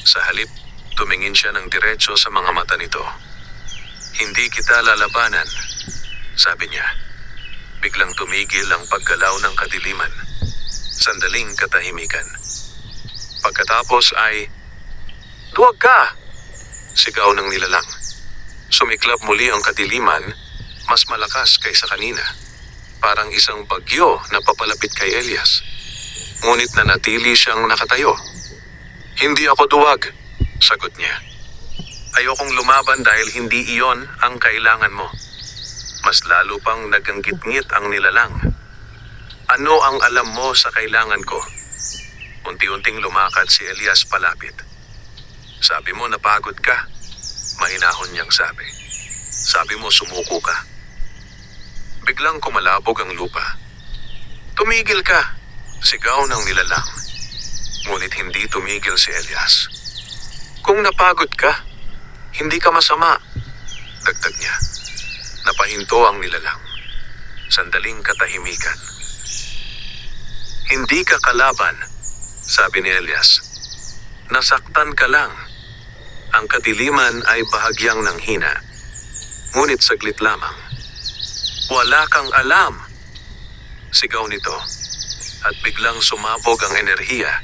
Sa halip, tumingin siya ng diretso sa mga mata nito. Hindi kita lalabanan, sabi niya. Biglang tumigil ang paggalaw ng kadiliman. Sandaling katahimikan. Pagkatapos ay, "Duwag ka!" sigaw ng nilalang. Sumiklap muli ang kadiliman, mas malakas kaysa kanina. Parang isang bagyo na papalapit kay Elias. Ngunit nanatili siyang nakatayo. "Hindi ako duwag," sagot niya. "Ayokong lumaban dahil hindi iyon ang kailangan mo." Mas lalo pang naganggit-ngit ang nilalang. "Ano ang alam mo sa kailangan ko?" Unti-unting lumakad si Elias palapit. "Sabi mo napagod ka," mahinahon niyang sabi. "Sabi mo sumuko ka." Biglang kumalabog ang lupa. "Tumigil ka!" sigaw ng nilalang. Ngunit hindi tumigil si Elias. "Kung napagod ka, hindi ka masama," dagdag niya. Napahinto ang nilalang. Sandaling katahimikan. "Hindi ka kalaban," sabi ni Elias. "Nasaktan ka lang." Ang kadiliman ay bahagyang nanghina. Ngunit saglit lamang. "Wala kang alam," sigaw nito. At biglang sumabog ang enerhiya.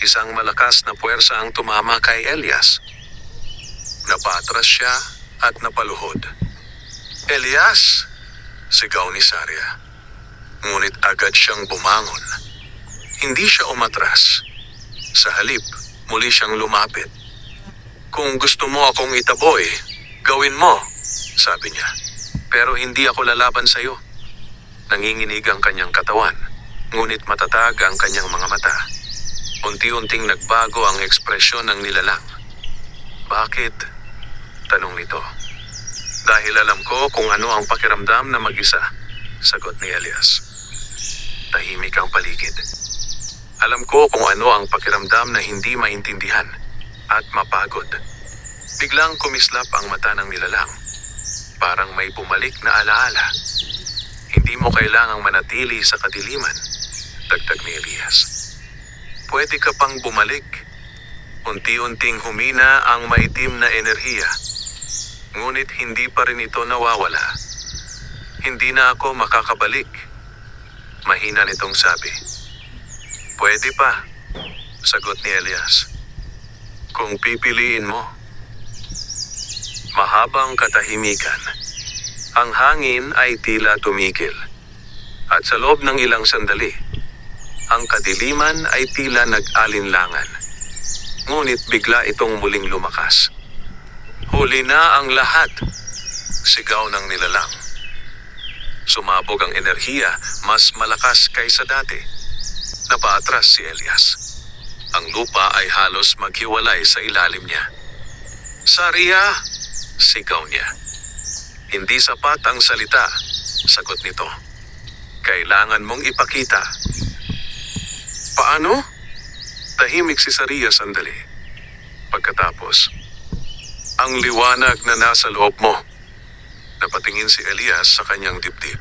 Isang malakas na puwersa ang tumama kay Elias. Napatras siya at napaluhod. "Elias!" sigaw ni Saria. Ngunit agad siyang bumangon. Hindi siya umatras. Sa halip, muli siyang lumapit. "Kung gusto mo akong itaboy, gawin mo," sabi niya. "Pero hindi ako lalaban sa iyo." Nanginginig ang kanyang katawan, ngunit matatag ang kanyang mga mata. Unti-unting nagbago ang ekspresyon ng nilalang. "Bakit?" tanong nito. "Dahil alam ko kung ano ang pakiramdam na mag-isa," sagot ni Elias. Tahimik ang paligid. "Alam ko kung ano ang pakiramdam na hindi maintindihan at mapagod." Biglang kumislap ang mata ng nilalang. Parang may bumalik na alaala. "Hindi mo kailangang manatili sa kadiliman," dagdag ni Elias. "Pwede ka pang bumalik." Unti-unting humina ang maitim na enerhiya. Ngunit hindi pa rin ito nawawala. "Hindi na ako makakabalik," mahina nitong sabi. "Pwede pa," sagot ni Elias. "Kung pipiliin mo." Mahabang katahimikan. Ang hangin ay tila tumigil. At sa loob ng ilang sandali, ang kadiliman ay tila nag-alinlangan. Ngunit bigla itong muling lumakas. "Huli na ang lahat!" sigaw ng nilalang. Sumabog ang enerhiya, mas malakas kaysa dati. Napaatras si Elias. Ang lupa ay halos maghiwalay sa ilalim niya. "Saria!" sigaw niya. "Hindi sapat ang salita," sagot nito. "Kailangan mong ipakita." "Paano?" Tahimik si Saria sandali. Pagkatapos, "Ang liwanag na nasa loob mo." Napatingin si Elias sa kanyang dibdib.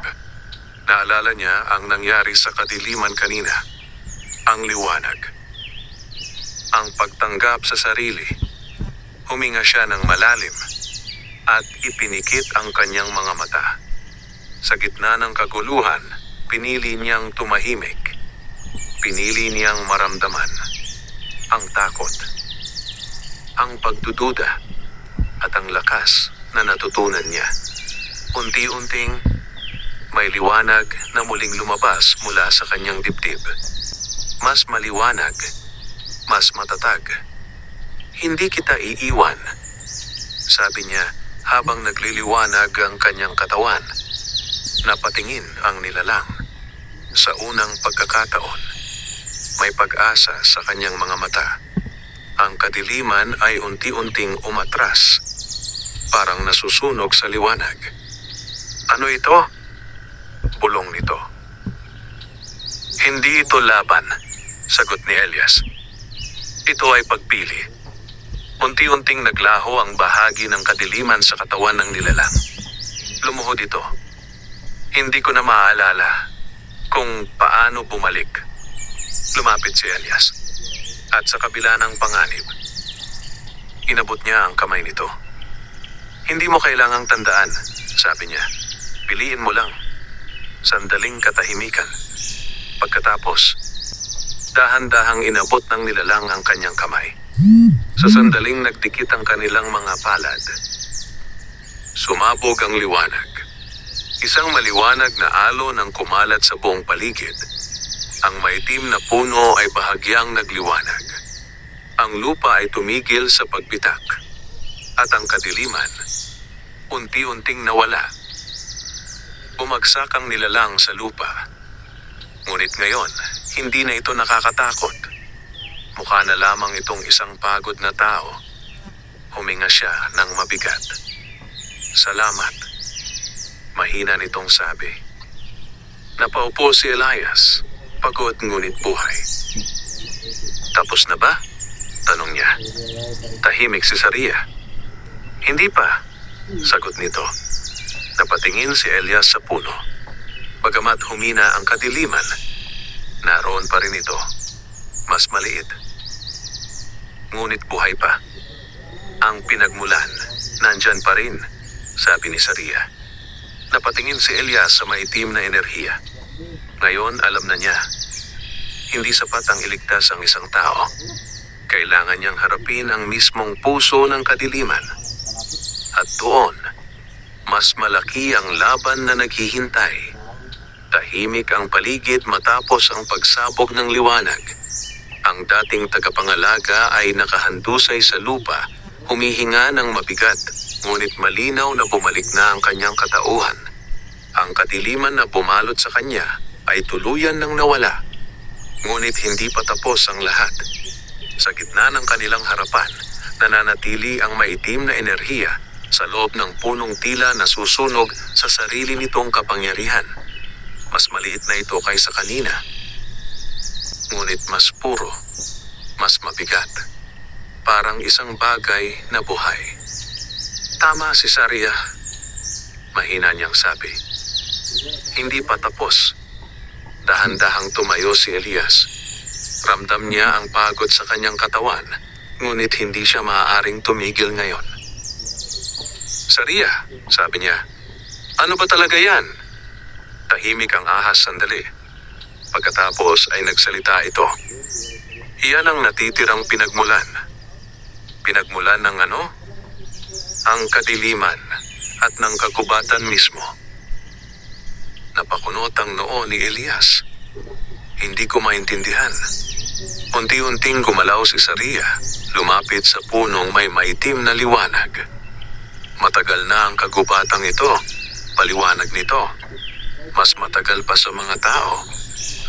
Naalala niya ang nangyari sa kadiliman kanina. Ang liwanag. Ang pagtanggap sa sarili. Huminga siya ng malalim at ipinikit ang kanyang mga mata. Sa gitna ng kaguluhan, pinili niyang tumahimik. Pinili niyang maramdaman ang takot, ang pagdududa, at ang lakas na natutunan niya. Unti-unting May liwanag na muling lumabas mula sa kanyang dibdib. Mas maliwanag, mas matatag. Hindi kita iiwan, sabi niya habang nagliliwanag ang kanyang katawan. Napatingin ang nilalang. Sa unang pagkakataon, may pag-asa sa kanyang mga mata. Ang kadiliman ay unti-unting umatras, parang nasusunog sa liwanag. Ano ito? Bulong nito. Hindi ito laban, sagot ni Elias. Ito ay pagpili. Unti-unting naglaho ang bahagi ng kadiliman sa katawan ng nilalang. Lumuhod ito. Hindi ko na maaalala kung paano bumalik. Lumapit si Elias. At sa kabila ng panganib, inabot niya ang kamay nito. Hindi mo kailangang tandaan, sabi niya. Piliin mo lang. Sandaling katahimikan. Pagkatapos, dahan-dahang inabot ng nilalang ang kanyang kamay. Sa sandaling nagdikit ang kanilang mga palad. Sumabog ang liwanag. Isang maliwanag na alon ang kumalat sa buong paligid. Ang maitim na puno ay bahagyang nagliwanag. Ang lupa ay tumigil sa pagbitak. At ang kadiliman, unti-unting nawala. Bumagsak ang nilalang sa lupa. Ngunit ngayon, hindi na ito nakakatakot. Mukha na lamang itong isang pagod na tao. Huminga siya ng mabigat. Salamat. Mahina nitong sabi. Napaupo si Elias, pagod ngunit buhay. Tapos na ba? Tanong niya. Tahimik si Saria. Hindi pa, sagot nito. Napatingin si Elias sa puno. Bagamat humina ang kadiliman, naroon pa rin ito. Mas maliit. Ngunit buhay pa. Ang pinagmulan, nandyan pa rin, sabi ni Saria. Napatingin si Elias sa maitim na enerhiya. Ngayon alam na niya, hindi sapat ang iligtas ang isang tao. Kailangan niyang harapin ang mismong puso ng kadiliman. At doon, mas malaki ang laban na naghihintay. Tahimik ang paligid matapos ang pagsabog ng liwanag. Ang dating tagapangalaga ay nakahandusay sa lupa, humihinga ng mabigat, ngunit malinaw na bumalik na ang kanyang katauhan. Ang kadiliman na bumalot sa kanya ay tuluyan nang nawala. Ngunit hindi pa tapos ang lahat. Sa gitna ng kanilang harapan, nananatili ang maitim na enerhiya sa loob ng punong tila na susunog sa sarili nitong kapangyarihan. Mas maliit na ito kaysa kanina. Ngunit mas puro, mas mabigat. Parang isang bagay na buhay. Tama si Saria, mahina niyang sabi. Hindi pa tapos. Dahan-dahang tumayo si Elias. Ramdam niya ang pagod sa kanyang katawan, ngunit hindi siya maaaring tumigil ngayon. Saria, sabi niya, ano ba talaga yan? Tahimik ang ahas sandali. Pagkatapos ay nagsalita ito. Iyan ang natitirang pinagmulan. Pinagmulan ng ano? Ang kadiliman at ng kagubatan mismo. Napakunot ang noo ni Elias. Hindi ko maintindihan. Unti-unting gumalaw si Saria, lumapit sa punong may maitim na liwanag. Matagal na ang kagubatang ito, paliwanag nito. Mas matagal pa sa mga tao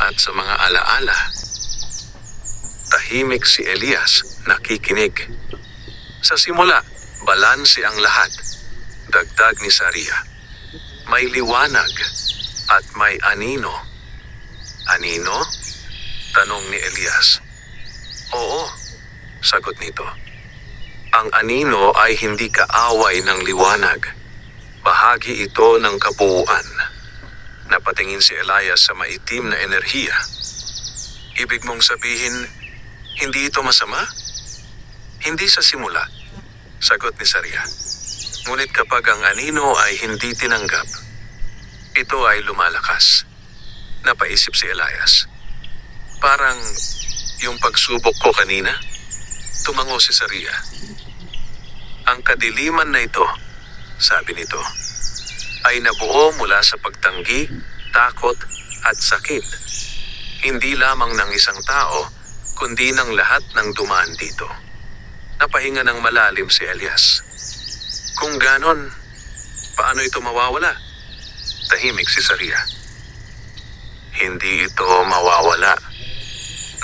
at sa mga alaala. Tahimik si Elias, nakikinig. Sa simula, balanse ang lahat. Dagdag ni Saria. May liwanag at may anino. Anino? Tanong ni Elias. Oo, sagot nito. Ang anino ay hindi kaaway ng liwanag. Bahagi ito ng kabuuan. Napatingin si Elias sa maitim na enerhiya. Ibig mong sabihin, hindi ito masama? Hindi sa simula, sagot ni Saria. Ngunit kapag ang anino ay hindi tinanggap, ito ay lumalakas. Napaisip si Elias. Parang yung pagsubok ko kanina, tumango si Saria. Ang kadiliman na ito, sabi nito, ay nabuo mula sa pagtanggi, takot at sakit. Hindi lamang ng isang tao, kundi ng lahat ng dumaan dito. Napahinga ng malalim si Elias. Kung ganon, paano ito mawawala? Tahimik si Saria. Hindi ito mawawala.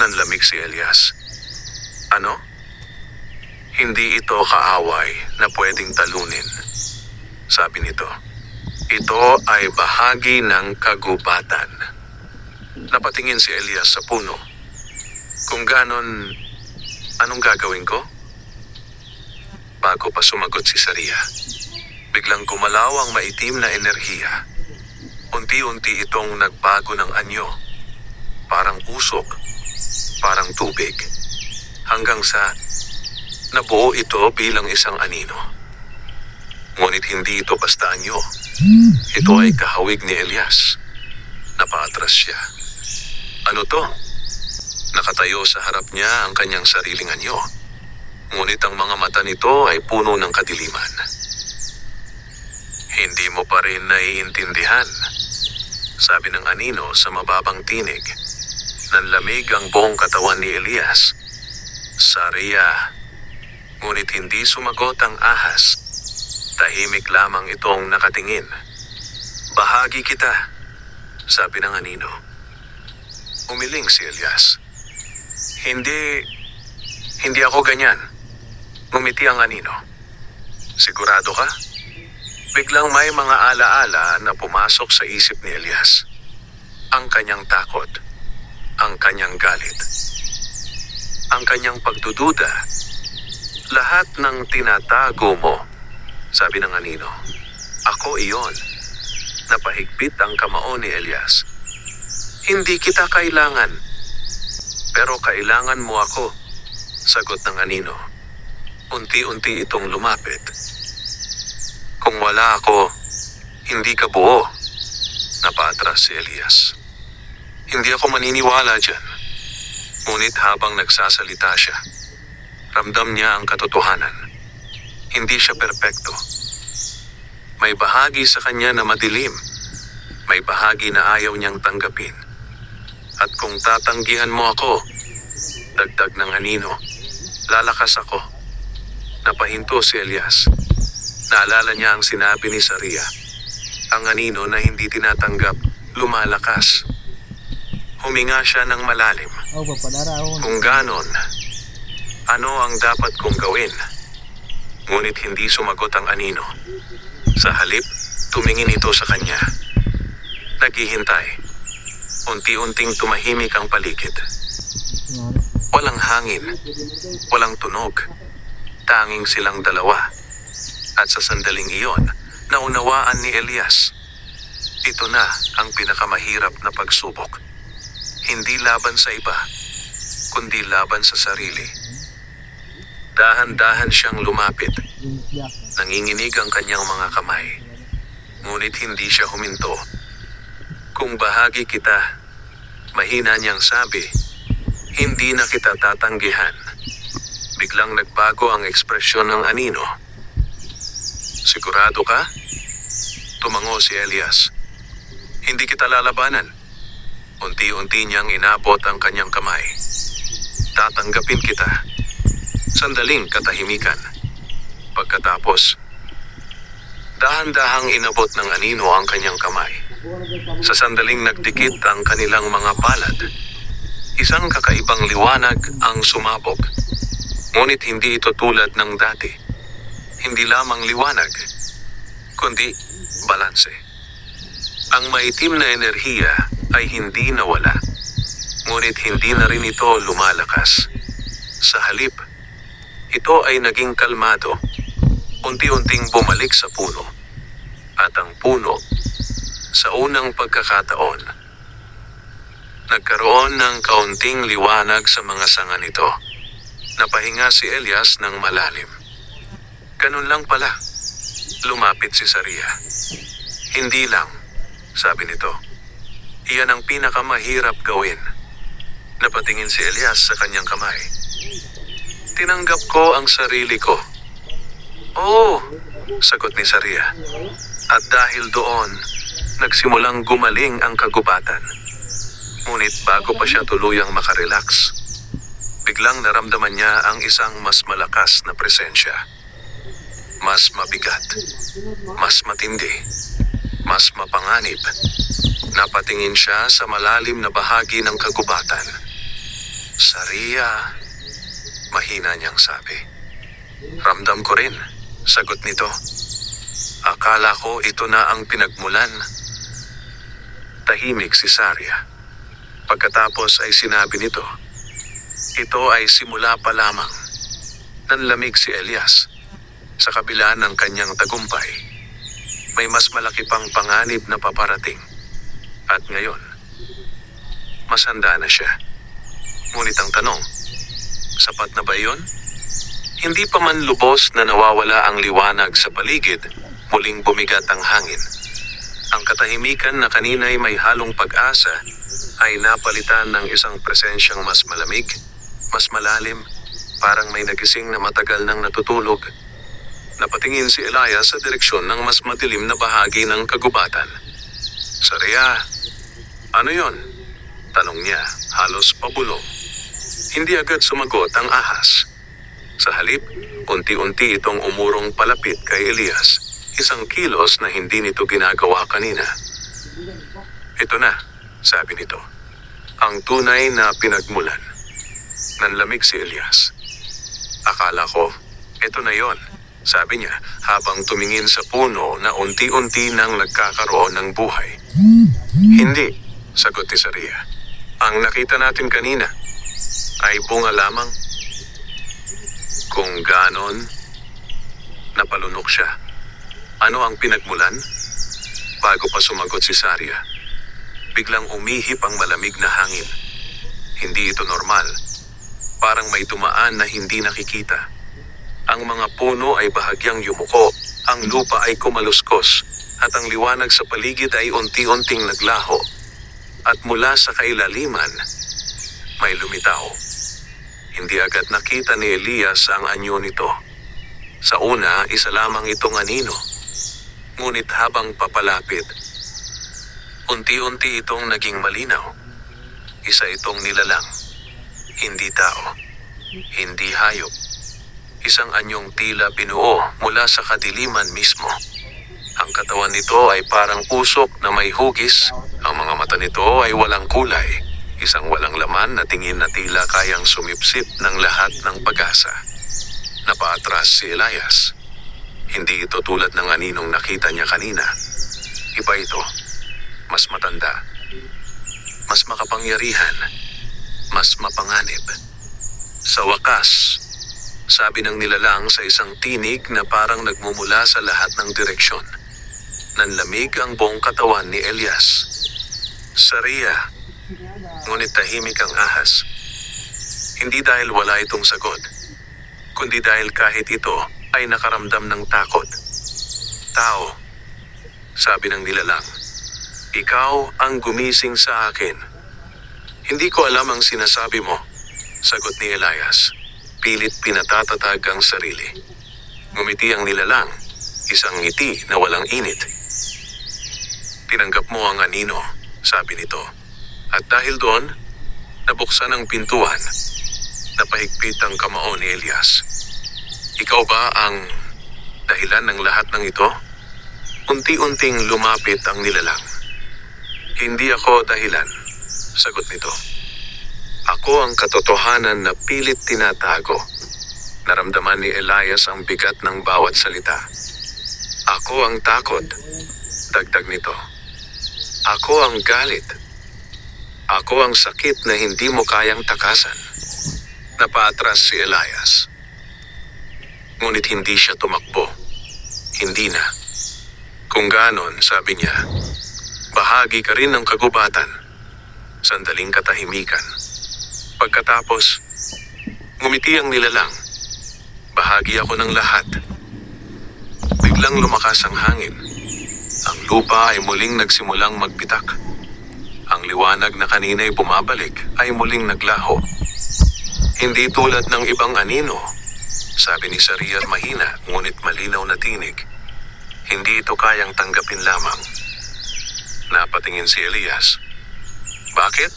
Nanlamig si Elias. Ano? Hindi ito kaaway na pwedeng talunin. Sabi nito, ito ay bahagi ng kagubatan. Napatingin si Elias sa puno. Kung ganon, anong gagawin ko? Bago pa sumagot si Saria, biglang gumalaw ang maitim na enerhiya. Unti-unti itong nagbago ng anyo. Parang usok, parang tubig. Hanggang sa nabuo ito bilang isang anino. Ngunit hindi ito basta anyo. Ito ay kahawig ni Elias. Napaatras siya. Ano to? Nakatayo sa harap niya ang kanyang sariling anyo. Ngunit ang mga mata nito ay puno ng kadiliman. Hindi mo pa rin naiintindihan, sabi ng anino sa mababang tinig. Nanlamig ang buong katawan ni Elias. Saria, ngunit hindi sumagot ang ahas. Tahimik lamang itong nakatingin. Bahagi kita, sabi ng anino. Umiling si Elias. Hindi ako ganyan. Ngumiti ang anino. Sigurado ka? Biglang may mga alaala na pumasok sa isip ni Elias. Ang kanyang takot, ang kanyang galit, ang kanyang pagdududa. Lahat ng tinatago mo, sabi ng anino. Ako iyon. Napahigpit ang kamao ni Elias. Hindi kita kailangan, pero kailangan mo ako, sagot ng anino. Unti-unti itong lumapit. Kung wala ako, hindi ka buo, napaatras si Elias. Hindi ako maniniwala dyan. Ngunit habang nagsasalita siya, ramdam niya ang katotohanan. Hindi siya perpekto. May bahagi sa kanya na madilim. May bahagi na ayaw niyang tanggapin. At kung tatanggihan mo ako, dagdag ng anino, lalakas ako. Napahinto si Elias. Naalala niya ang sinabi ni Saria. Ang anino na hindi tinatanggap, lumalakas. Huminga siya ng malalim. Kung ganon, ano ang dapat kong gawin? Ngunit hindi sumagot ang anino. Sa halip, tumingin ito sa kanya. Naghihintay. Unti-unting tumahimik ang paligid. Walang hangin, walang tunog. Tanging silang dalawa. At sa sandaling iyon, naunawaan ni Elias. Ito na ang pinakamahirap na pagsubok. Hindi laban sa iba, kundi laban sa sarili. Dahan-dahan siyang lumapit. Nanginginig ang kanyang mga kamay. Ngunit hindi siya huminto. Kung bahagi kita, mahina niyang sabi, hindi na kita tatanggihan. Biglang nagbago ang ekspresyon ng anino. Sigurado ka? Tumango si Elias. Hindi kita lalabanan. Unti-unti niyang inabot ang kanyang kamay. Tatanggapin kita. Sandaling katahimikan. Pagkatapos, dahan-dahang inabot ng anino ang kanyang kamay. Sa sandaling nagdikit ang kanilang mga palad, isang kakaibang liwanag ang sumabog. Ngunit hindi ito tulad ng dati. Hindi lamang liwanag, kundi balanse. Ang maitim na enerhiya ay hindi nawala, ngunit hindi na rin ito lumalakas. Sa halip, ito ay naging kalmado, unti-unting bumalik sa puno. At ang puno, sa unang pagkakataon, nagkaroon ng kaunting liwanag sa mga sanga nito. Napahinga si Elias ng malalim. Ganun lang pala. Lumapit si Saria. Hindi lang, sabi nito. Iyan ang pinakamahirap gawin. Napatingin si Elias sa kanyang kamay. Tinanggap ko ang sarili ko. Oo, sagot ni Saria. At dahil doon, nagsimulang gumaling ang kagubatan. Ngunit bago pa siya tuluyang makarelax, biglang naramdaman niya ang isang mas malakas na presensya. Mas mabigat, mas matindi, mas mapanganib. Napatingin siya sa malalim na bahagi ng kagubatan. "Saria," mahina niyang sabi. "Ramdam ko rin," sagot nito. "Akala ko ito na ang pinagmulan." Tahimik si Saria. Pagkatapos ay sinabi nito, "Ito ay simula pa lamang." Nanlamig si Elias. Sa kabila ng kanyang tagumpay, may mas malaki pang panganib na paparating. At ngayon, mas handa na siya. Ngunit ang tanong, sapat na ba iyon? Hindi pa man lubos na nawawala ang liwanag sa paligid, muling bumigat ang hangin. Ang katahimikan na kanina'y may halong pag-asa ay napalitan ng isang presensyang mas malamig, mas malalim, parang may nagising na matagal nang natutulog. Napatingin si Elias sa direksyon ng mas madilim na bahagi ng kagubatan. "Saria, ano yon?" tanong niya, halos pabulong. Hindi agad sumagot ang ahas. Sa halip, unti-unti itong umurong palapit kay Elias, isang kilos na hindi nito ginagawa kanina. "Ito na," sabi nito. "Ang tunay na pinagmulan." Nanlamig si Elias. "Akala ko, ito na yon," sabi niya habang tumingin sa puno na unti-unti nang nagkakaroon ng buhay. "Hindi," sagot ni Saria. "Ang nakita natin kanina ay bunga lamang." Kung ganon, napalunok siya. Ano ang pinagmulan? Bago pa sumagot si Saria, biglang umihip ang malamig na hangin. Hindi ito normal. Parang may dumaan na hindi nakikita. Ang mga puno ay bahagyang yumuko, ang lupa ay kumaluskos, at ang liwanag sa paligid ay unti-unting naglaho. At mula sa kailaliman, may lumitaw. Hindi agad nakita ni Elias ang anyo nito. Sa una, isa lamang itong anino. Ngunit habang papalapit, unti-unti itong naging malinaw. Isa itong nilalang. Hindi tao. Hindi hayop. Isang anyong tila binuo mula sa kadiliman mismo. Ang katawan nito ay parang usok na may hugis. Ang mga mata nito ay walang kulay. Isang walang laman na tingin na tila kayang sumipsip ng lahat ng pag-asa. Napaatras si Elias. Hindi ito tulad ng aninong nakita niya kanina. Iba ito. Mas matanda. Mas makapangyarihan. Mas mapanganib. Sa wakas, sabi ng nilalang sa isang tinig na parang nagmumula sa lahat ng direksyon. Nanlamig ang buong katawan ni Elias. "Saria," ngunit tahimik ang ahas. Hindi dahil wala itong sagot, kundi dahil kahit ito ay nakaramdam ng takot. "Tao," sabi ng nilalang, "ikaw ang gumising sa akin." "Hindi ko alam ang sinasabi mo," sagot ni Elias. Pilit pinatatatag ang sarili. Ngumiti ang nilalang, isang ngiti na walang init. "Tinanggap mo ang anino," sabi nito. At dahil doon, nabuksan ang pintuan. Napahigpit ang kamao ni Elias. "Ikaw ba ang dahilan ng lahat ng ito?" Unti-unting lumapit ang nilalang. "Hindi ako dahilan," sagot nito. "Ako ang katotohanan na pilit tinatago." Naramdaman ni Elias ang bigat ng bawat salita. "Ako ang takot," dagdag nito. "Ako ang galit. Ako ang sakit na hindi mo kayang takasan." Napaatras si Elias. Ngunit hindi siya tumakbo. Hindi na. Kung ganon, sabi niya, bahagi ka rin ng kagubatan. Sandaling katahimikan. Pagkatapos, ngumiti ang nilalang. "Bahagi ako ng lahat." Biglang lumakas ang hangin. Ang lupa ay muling nagsimulang magbitak. Ang liwanag na kanina'y bumabalik ay muling naglaho. Hindi tulad ng ibang anino, sabi ni Saria mahina ngunit malinaw na tinig. Hindi ito kayang tanggapin lamang. Napatingin si Elias. Bakit?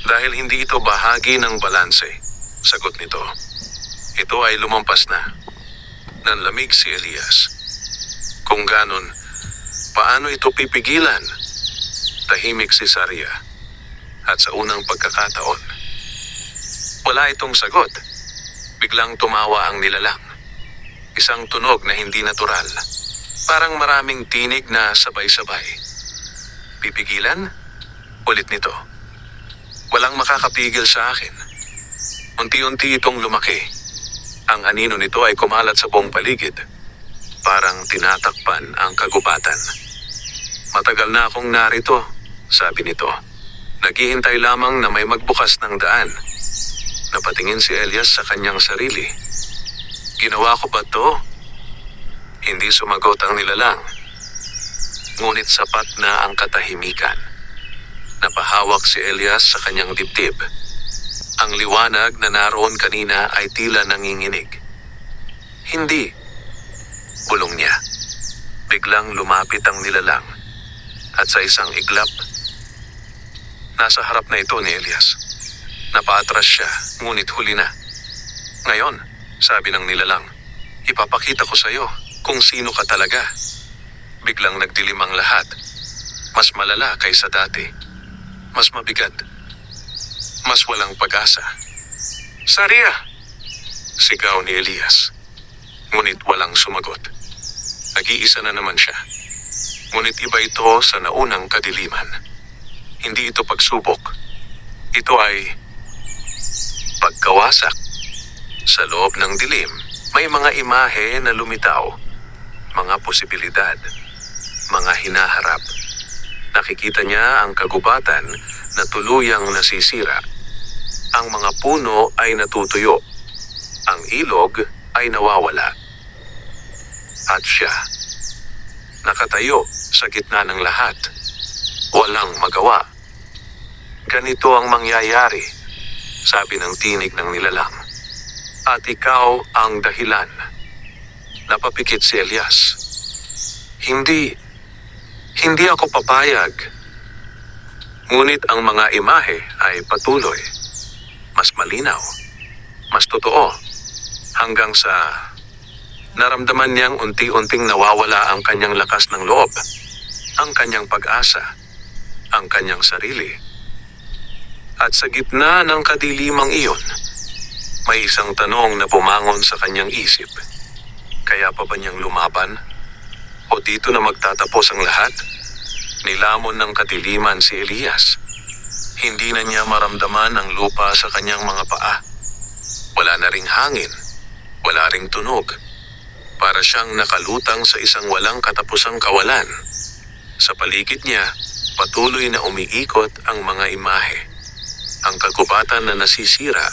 Dahil hindi ito bahagi ng balanse. Sagot nito. Ito ay lumampas na. Nanlamig si Elias. Kung ganon, paano ito pipigilan? Tahimik si Saria. At sa unang pagkakataon, wala itong sagot. Biglang tumawa ang nilalang. Isang tunog na hindi natural. Parang maraming tinig na sabay-sabay. Pipigilan? Ulit nito. Walang makakapigil sa akin. Unti-unti itong lumaki. Ang anino nito ay kumalat sa buong paligid. Parang tinatakpan ang kagubatan. Matagal na akong narito, sabi nito. Naghihintay lamang na may magbukas ng daan. Napatingin si Elias sa kanyang sarili. Ginawa ko ba to? Hindi sumagot ang nilalang. Ngunit sapat na ang katahimikan. Napahawak si Elias sa kanyang dibdib. Ang liwanag na naroon kanina ay tila nanginginig. Hindi. Bulong niya. Biglang lumapit ang nilalang. At sa isang iglap, nasa harap na ito ni Elias. Napaatras siya, ngunit huli na. Ngayon, sabi ng nilalang, ipapakita ko sa iyo kung sino ka talaga. Biglang nagdilim ang lahat. Mas malala kaysa dati. Mas mabigat. Mas walang pag-asa. Saria! Sigaw ni Elias. Ngunit walang sumagot. Nag-iisa na naman siya. Ngunit iba ito sa naunang kadiliman. Hindi ito pagsubok. Ito ay pagkawasak. Sa loob ng dilim, may mga imahe na lumitaw. Mga posibilidad. Mga hinaharap. Nakikita niya ang kagubatan na tuluyang nasisira. Ang mga puno ay natutuyo. Ang ilog ay nawawala. At siya, nakatayo sa gitna ng lahat. Walang magawa. Ganito ang mangyayari, sabi ng tinig ng nilalang. At ikaw ang dahilan. Napapikit si Elias. Hindi ako papayag. Ngunit ang mga imahe ay patuloy. Mas malinaw. Mas totoo. Hanggang sa naramdaman niyang unti-unting nawawala ang kanyang lakas ng loob. Ang kanyang pag-asa. Ang kanyang sarili. At sa gitna ng kadilimang iyon, may isang tanong na bumangon sa kanyang isip. Kaya pa ba niyang lumaban? O dito na magtatapos ang lahat? Nilamon ng kadiliman si Elias. Hindi na niya maramdaman ang lupa sa kanyang mga paa. Wala na ring hangin. Wala ring tunog. Para siyang nakalutang sa isang walang katapusang kawalan. Sa paligid niya, patuloy na umiikot ang mga imahe. Ang kagubatan na nasisira.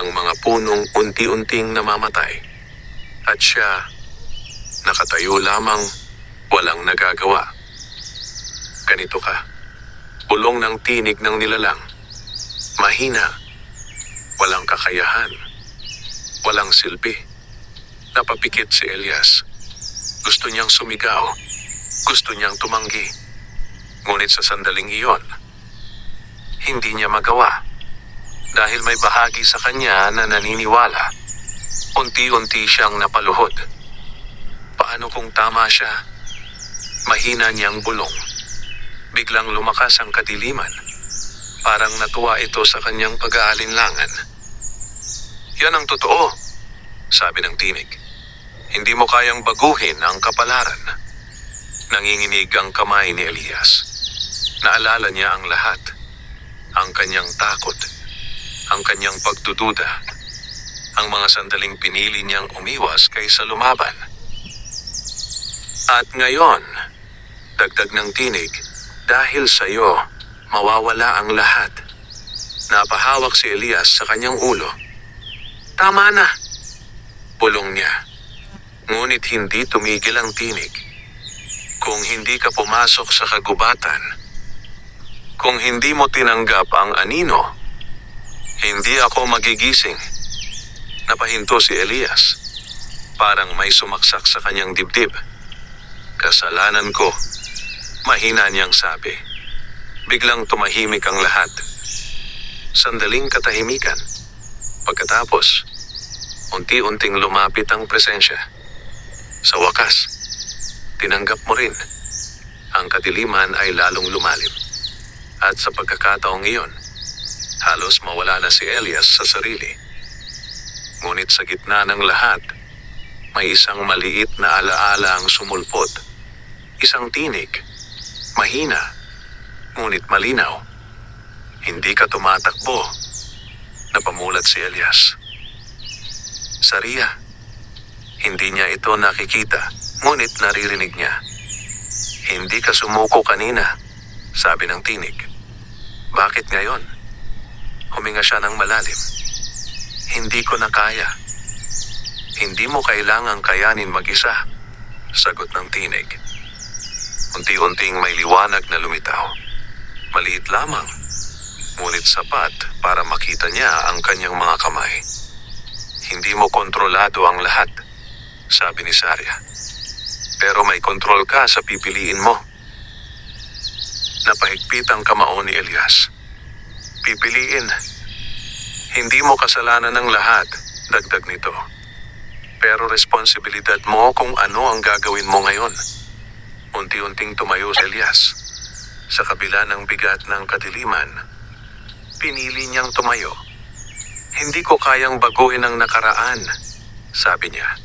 Ang mga punong unti-unting namamatay. At siya, nakatayo lamang, walang nagagawa. Ganito ka. Bulong ng tinig ng nilalang. Mahina. Walang kakayahan. Walang silbi. Napapikit si Elias. Gusto niyang sumigaw. Gusto niyang tumanggi. Ngunit sa sandaling iyon, hindi niya magawa. Dahil may bahagi sa kanya na naniniwala. Unti-unti siyang napaluhod. Paano kung tama siya? Mahina niyang bulong. Biglang lumakas ang kadiliman. Parang natuwa ito sa kanyang pag-aalinlangan. Yan ang totoo, sabi ng tinig. Hindi mo kayang baguhin ang kapalaran. Nanginginig ang kamay ni Elias. Naalala niya ang lahat. Ang kanyang takot. Ang kanyang pagdududa. Ang mga sandaling pinili niyang umiwas kaysa lumaban. At ngayon, dagdag ng tinig, dahil sa iyo, mawawala ang lahat. Napahawak si Elias sa kanyang ulo. Tama na, bulong niya. Ngunit hindi tumigil ang tinig. Kung hindi ka pumasok sa kagubatan, kung hindi mo tinanggap ang anino, hindi ako magigising. Napahinto si Elias. Parang may sumaksak sa kanyang dibdib. Kasalanan ko. Mahina niyang sabi. Biglang tumahimik ang lahat. Sandaling katahimikan. Pagkatapos, unti-unting lumapit ang presensya. Sa wakas, tinanggap mo rin. Ang kadiliman ay lalong lumalim. At sa pagkakataong iyon, halos mawala na si Elias sa sarili. Ngunit sa gitna ng lahat, may isang maliit na alaala ang sumulpot. Isang tinig, mahina, ngunit malinaw. Hindi ka tumatakbo. Napamulat si Elias. Saria, hindi niya ito nakikita, ngunit naririnig niya. Hindi ka sumuko kanina, sabi ng tinig. Bakit ngayon? Huminga siya ng malalim. Hindi ko na kaya. Hindi mo kailangang kayanin mag-isa, sagot ng tinig. Unti-unting may liwanag na lumitaw. Maliit lamang, ngunit sapat para makita niya ang kanyang mga kamay. Hindi mo kontrolado ang lahat, sabi ni Saria. Pero may kontrol ka sa pipiliin mo. Napahigpit ang kamao ni Elias. Pipiliin. Hindi mo kasalanan ng lahat, dagdag nito. Pero responsibilidad mo kung ano ang gagawin mo ngayon. Unti-unting tumayo si Elias. Sa kabila ng bigat ng kadiliman, pinili niyang tumayo. Hindi ko kayang baguhin ang nakaraan, sabi niya.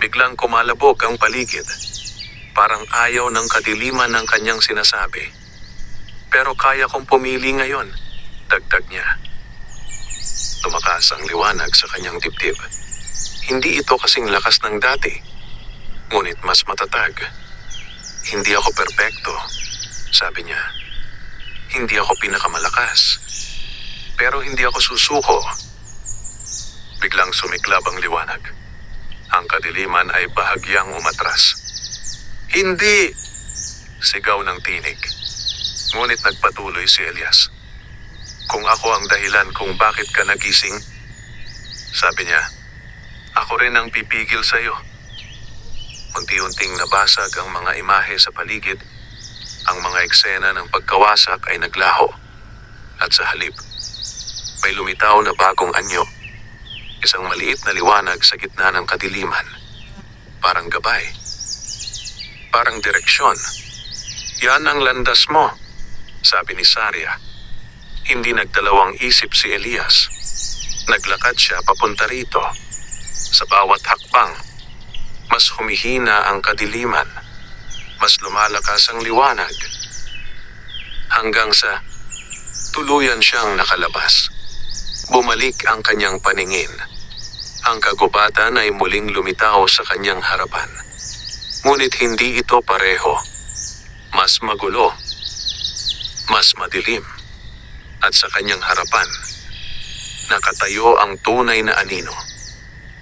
Biglang kumalabog ang paligid. Parang ayaw ng kadiliman ng kanyang sinasabi. Pero kaya kong pumili ngayon, dagdag niya. Tumakas ang liwanag sa kanyang dibdib. Hindi ito kasing lakas ng dati, ngunit mas matatag. Hindi ako perpekto, sabi niya. Hindi ako pinakamalakas. Pero hindi ako susuko. Biglang sumiklab ang liwanag. Ang kadiliman ay bahagyang umatras. Hindi! Sigaw ng tinig. Ngunit nagpatuloy si Elias. Kung ako ang dahilan kung bakit ka nagising, sabi niya, ako rin ang pipigil sa iyo. Unti-unting nabasag ang mga imahe sa paligid. Ang mga eksena ng pagkawasak ay naglaho. At sa halip, may lumitaw na bagong anyo. Isang maliit na liwanag sa gitna ng kadiliman. Parang gabay. Parang direksyon. Yan ang landas mo, sabi ni Saria. Hindi nagdalawang isip si Elias. Naglakad siya papunta rito. Sa bawat hakbang, mas humihina ang kadiliman. Mas lumalakas ang liwanag. Hanggang sa tuluyan siyang nakalabas. Bumalik ang kanyang paningin. Ang kagubatan ay muling lumitaw sa kanyang harapan. Ngunit hindi ito pareho. Mas magulo. Mas madilim. At sa kanyang harapan, nakatayo ang tunay na anino.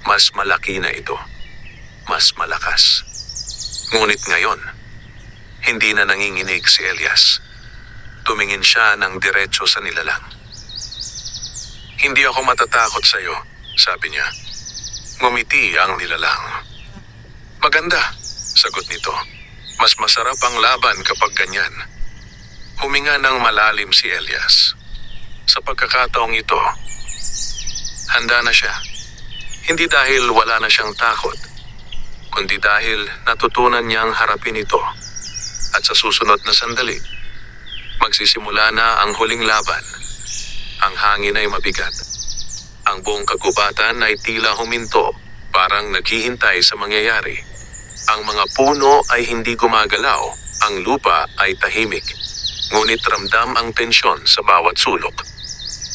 Mas malaki na ito. Mas malakas. Ngunit ngayon, hindi na nanginginig si Elias. Tumingin siya ng diretso sa nilalang. Hindi ako matatakot sa iyo, sabi niya. Ngumiti ang nilalang. Maganda, sagot nito. Mas masarap ang laban kapag ganyan. Huminga ng malalim si Elias. Sa pagkakataong ito, handa na siya. Hindi dahil wala na siyang takot, kundi dahil natutunan niyang harapin ito. At sa susunod na sandali, magsisimula na ang huling laban. Ang hangin ay mabigat. Ang buong kagubatan ay tila huminto, parang naghihintay sa mangyayari. Ang mga puno ay hindi gumagalaw, ang lupa ay tahimik. Ngunit ramdam ang tensyon sa bawat sulok.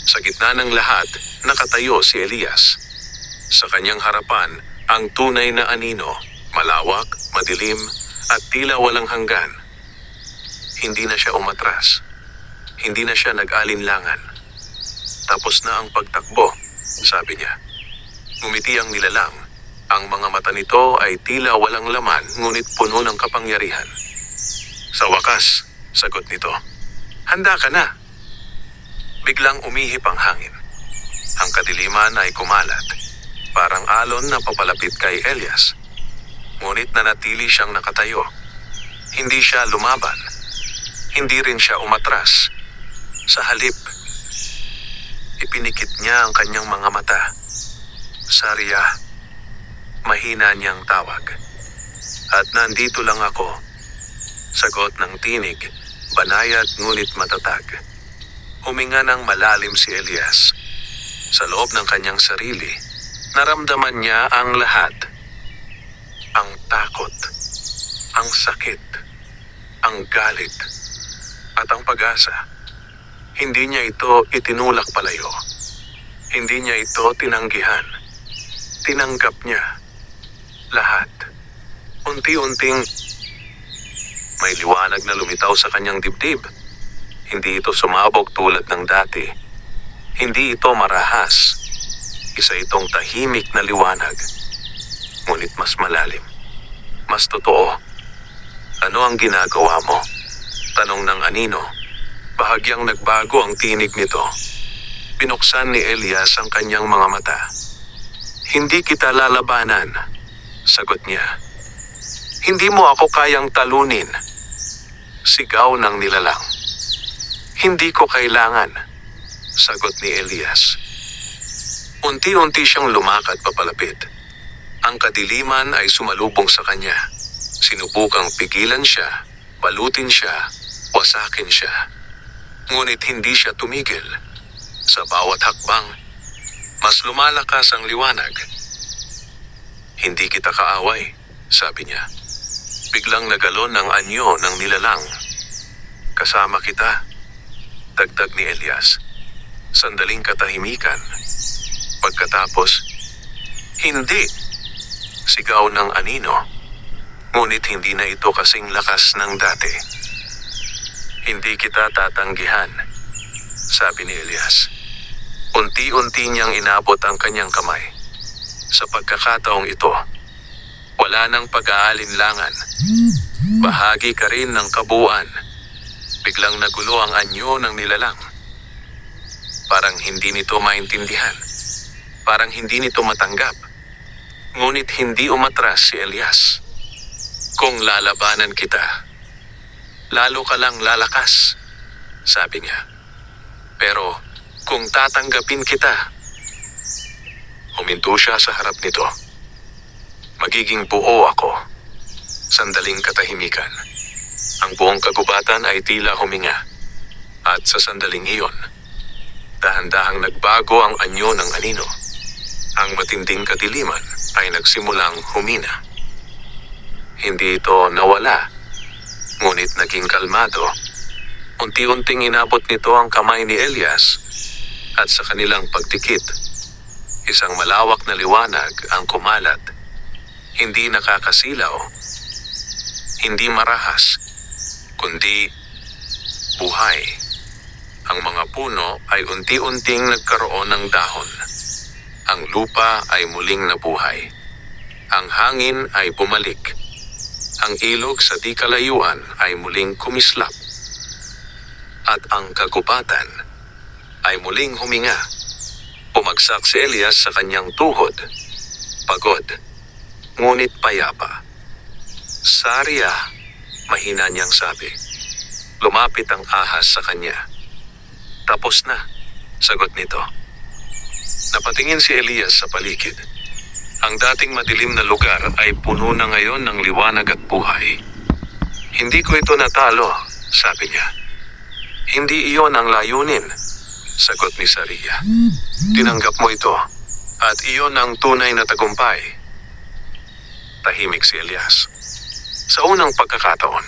Sa gitna ng lahat, nakatayo si Elias. Sa kanyang harapan, ang tunay na anino, malawak, madilim, at tila walang hanggan. Hindi na siya umatras. Hindi na siya nag-alinlangan. Tapos na ang pagtakbo, sabi niya. Ngumiti ang nilalang. Ang mga mata nito ay tila walang laman, ngunit puno ng kapangyarihan. Sa wakas, sagot nito, handa ka na. Biglang umihip ang hangin. Ang kadiliman ay kumalat. Parang alon na papalapit kay Elias. Ngunit nanatili siyang nakatayo. Hindi siya lumaban. Hindi rin siya umatras. Sa halip, ipinikit niya ang kanyang mga mata. Saria, mahina niyang tawag. At nandito lang ako. Sagot ng tinig, banayad ngunit matatag. Huminga ng malalim si Elias. Sa loob ng kanyang sarili, naramdaman niya ang lahat. Ang takot, ang sakit, ang galit, at ang pag-asa. Hindi niya ito itinulak palayo. Hindi niya ito tinanggihan. Tinanggap niya lahat. Unti-unting may liwanag na lumitaw sa kanyang dibdib. Hindi ito sumabog tulad ng dati. Hindi ito marahas. Isa itong tahimik na liwanag. Ngunit mas malalim. Mas totoo. Ano ang ginagawa mo? Tanong ng anino. Bahagyang nagbago ang tinig nito. Pinuksan ni Elias ang kanyang mga mata. Hindi kita lalabanan, sagot niya. Hindi mo ako kayang talunin. Sigaw ng nilalang. Hindi ko kailangan, sagot ni Elias. Unti-unti siyang lumakad papalapit. Ang kadiliman ay sumalubong sa kanya. Sinubukang pigilan siya, balutin siya, wasakin siya. Ngunit hindi siya tumigil. Sa bawat hakbang, mas lumalakas ang liwanag. Hindi kita kaaway, sabi niya. Biglang nagalon ng anyo ng nilalang. Kasama kita, dagdag ni Elias. Sandaling katahimikan. Pagkatapos, hindi, sigaw ng anino. Ngunit hindi na ito kasing lakas ng dati. Hindi kita tatanggihan, sabi ni Elias. Unti-unti niyang inabot ang kanyang kamay. Sa pagkakataong ito, wala nang pag-aalinlangan. Bahagi ka rin ng kabuuan. Biglang nagulo ang anyo ng nilalang. Parang hindi nito maintindihan. Parang hindi nito matanggap. Ngunit hindi umatras si Elias. Kung lalabanan kita, lalo ka lang lalakas, sabi niya. Pero kung tatanggapin kita, huminto siya sa harap nito. Magiging buo ako. Sandaling katahimikan. Ang buong kagubatan ay tila huminga. At sa sandaling iyon, dahan-dahang nagbago ang anyo ng anino. Ang matinding kadiliman ay nagsimulang humina. Hindi ito nawala, ngunit naging kalmado. Unti-unting inabot nito ang kamay ni Elias at sa kanilang pagdikit, isang malawak na liwanag ang kumalat. Hindi nakakasilaw, hindi marahas, kundi buhay. Ang mga puno ay unti-unting nagkaroon ng dahon. Ang lupa ay muling nabuhay. Ang hangin ay bumalik. Ang ilog sa di kalayuan ay muling kumislap. At ang kagubatan ay muling huminga. Pumagsak si Elias sa kanyang tuhod. Pagod, ngunit payapa. Saria, mahina niyang sabi. Lumapit ang ahas sa kanya. Tapos na, sagot nito. Napatingin si Elias sa paligid. Ang dating madilim na lugar ay puno na ngayon ng liwanag at buhay. Hindi ko ito natalo, sabi niya. Hindi iyon ang layunin, sagot ni Saria. Tinanggap mo ito, at iyon ang tunay na tagumpay. Tahimik si Elias. Sa unang pagkakataon,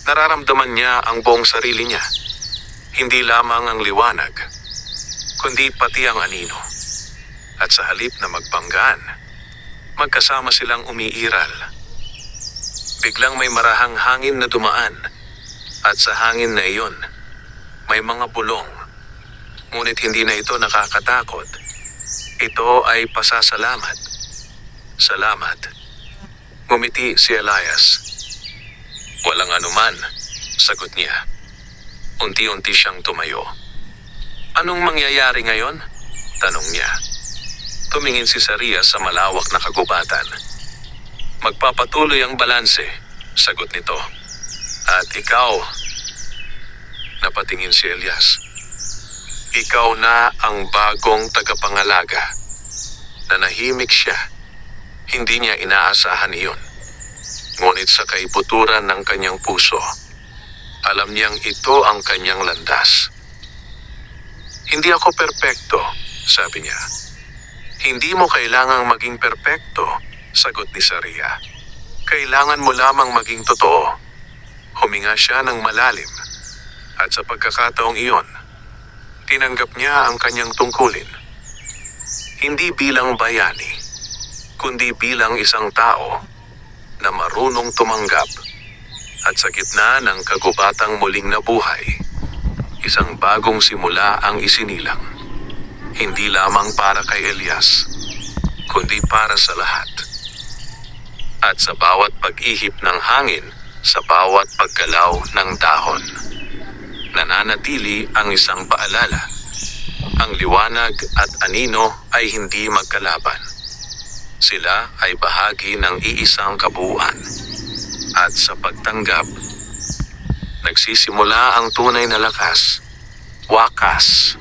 nararamdaman niya ang buong sarili niya. Hindi lamang ang liwanag, kundi pati ang anino. At sa halip na magbanggaan, magkasama silang umiiral. Biglang may marahang hangin na dumaan, at sa hangin na iyon, may mga bulong. Ngunit hindi na ito nakakatakot. Ito ay pasasalamat. Salamat. Ngumiti si Elias. Walang anuman, sagot niya. Unti-unti siyang tumayo. Anong mangyayari ngayon? Tanong niya. Tumingin si Saria sa malawak na kagubatan. Magpapatuloy ang balanse, sagot nito. At ikaw, napatingin si Elias. Ikaw na ang bagong tagapangalaga. Nanahimik siya. Hindi niya inaasahan iyon. Ngunit sa kaibuturan ng kanyang puso, alam niyang ito ang kanyang landas. Hindi ako perpekto, sabi niya. Hindi mo kailangang maging perpekto, sagot ni Saria. Kailangan mo lamang maging totoo. Huminga siya ng malalim. At sa pagkakataong iyon, tinanggap niya ang kanyang tungkulin. Hindi bilang bayani, kundi bilang isang tao na marunong tumanggap. At sa gitna ng kagubatang muling nabuhay, isang bagong simula ang isinilang. Hindi lamang para kay Elias, kundi para sa lahat. At sa bawat pag-ihip ng hangin, sa bawat paggalaw ng dahon, nananatili ang isang paalala. Ang liwanag at anino ay hindi magkalaban. Sila ay bahagi ng iisang kabuuan. At sa pagtanggap, nagsisimula ang tunay na lakas, wakas,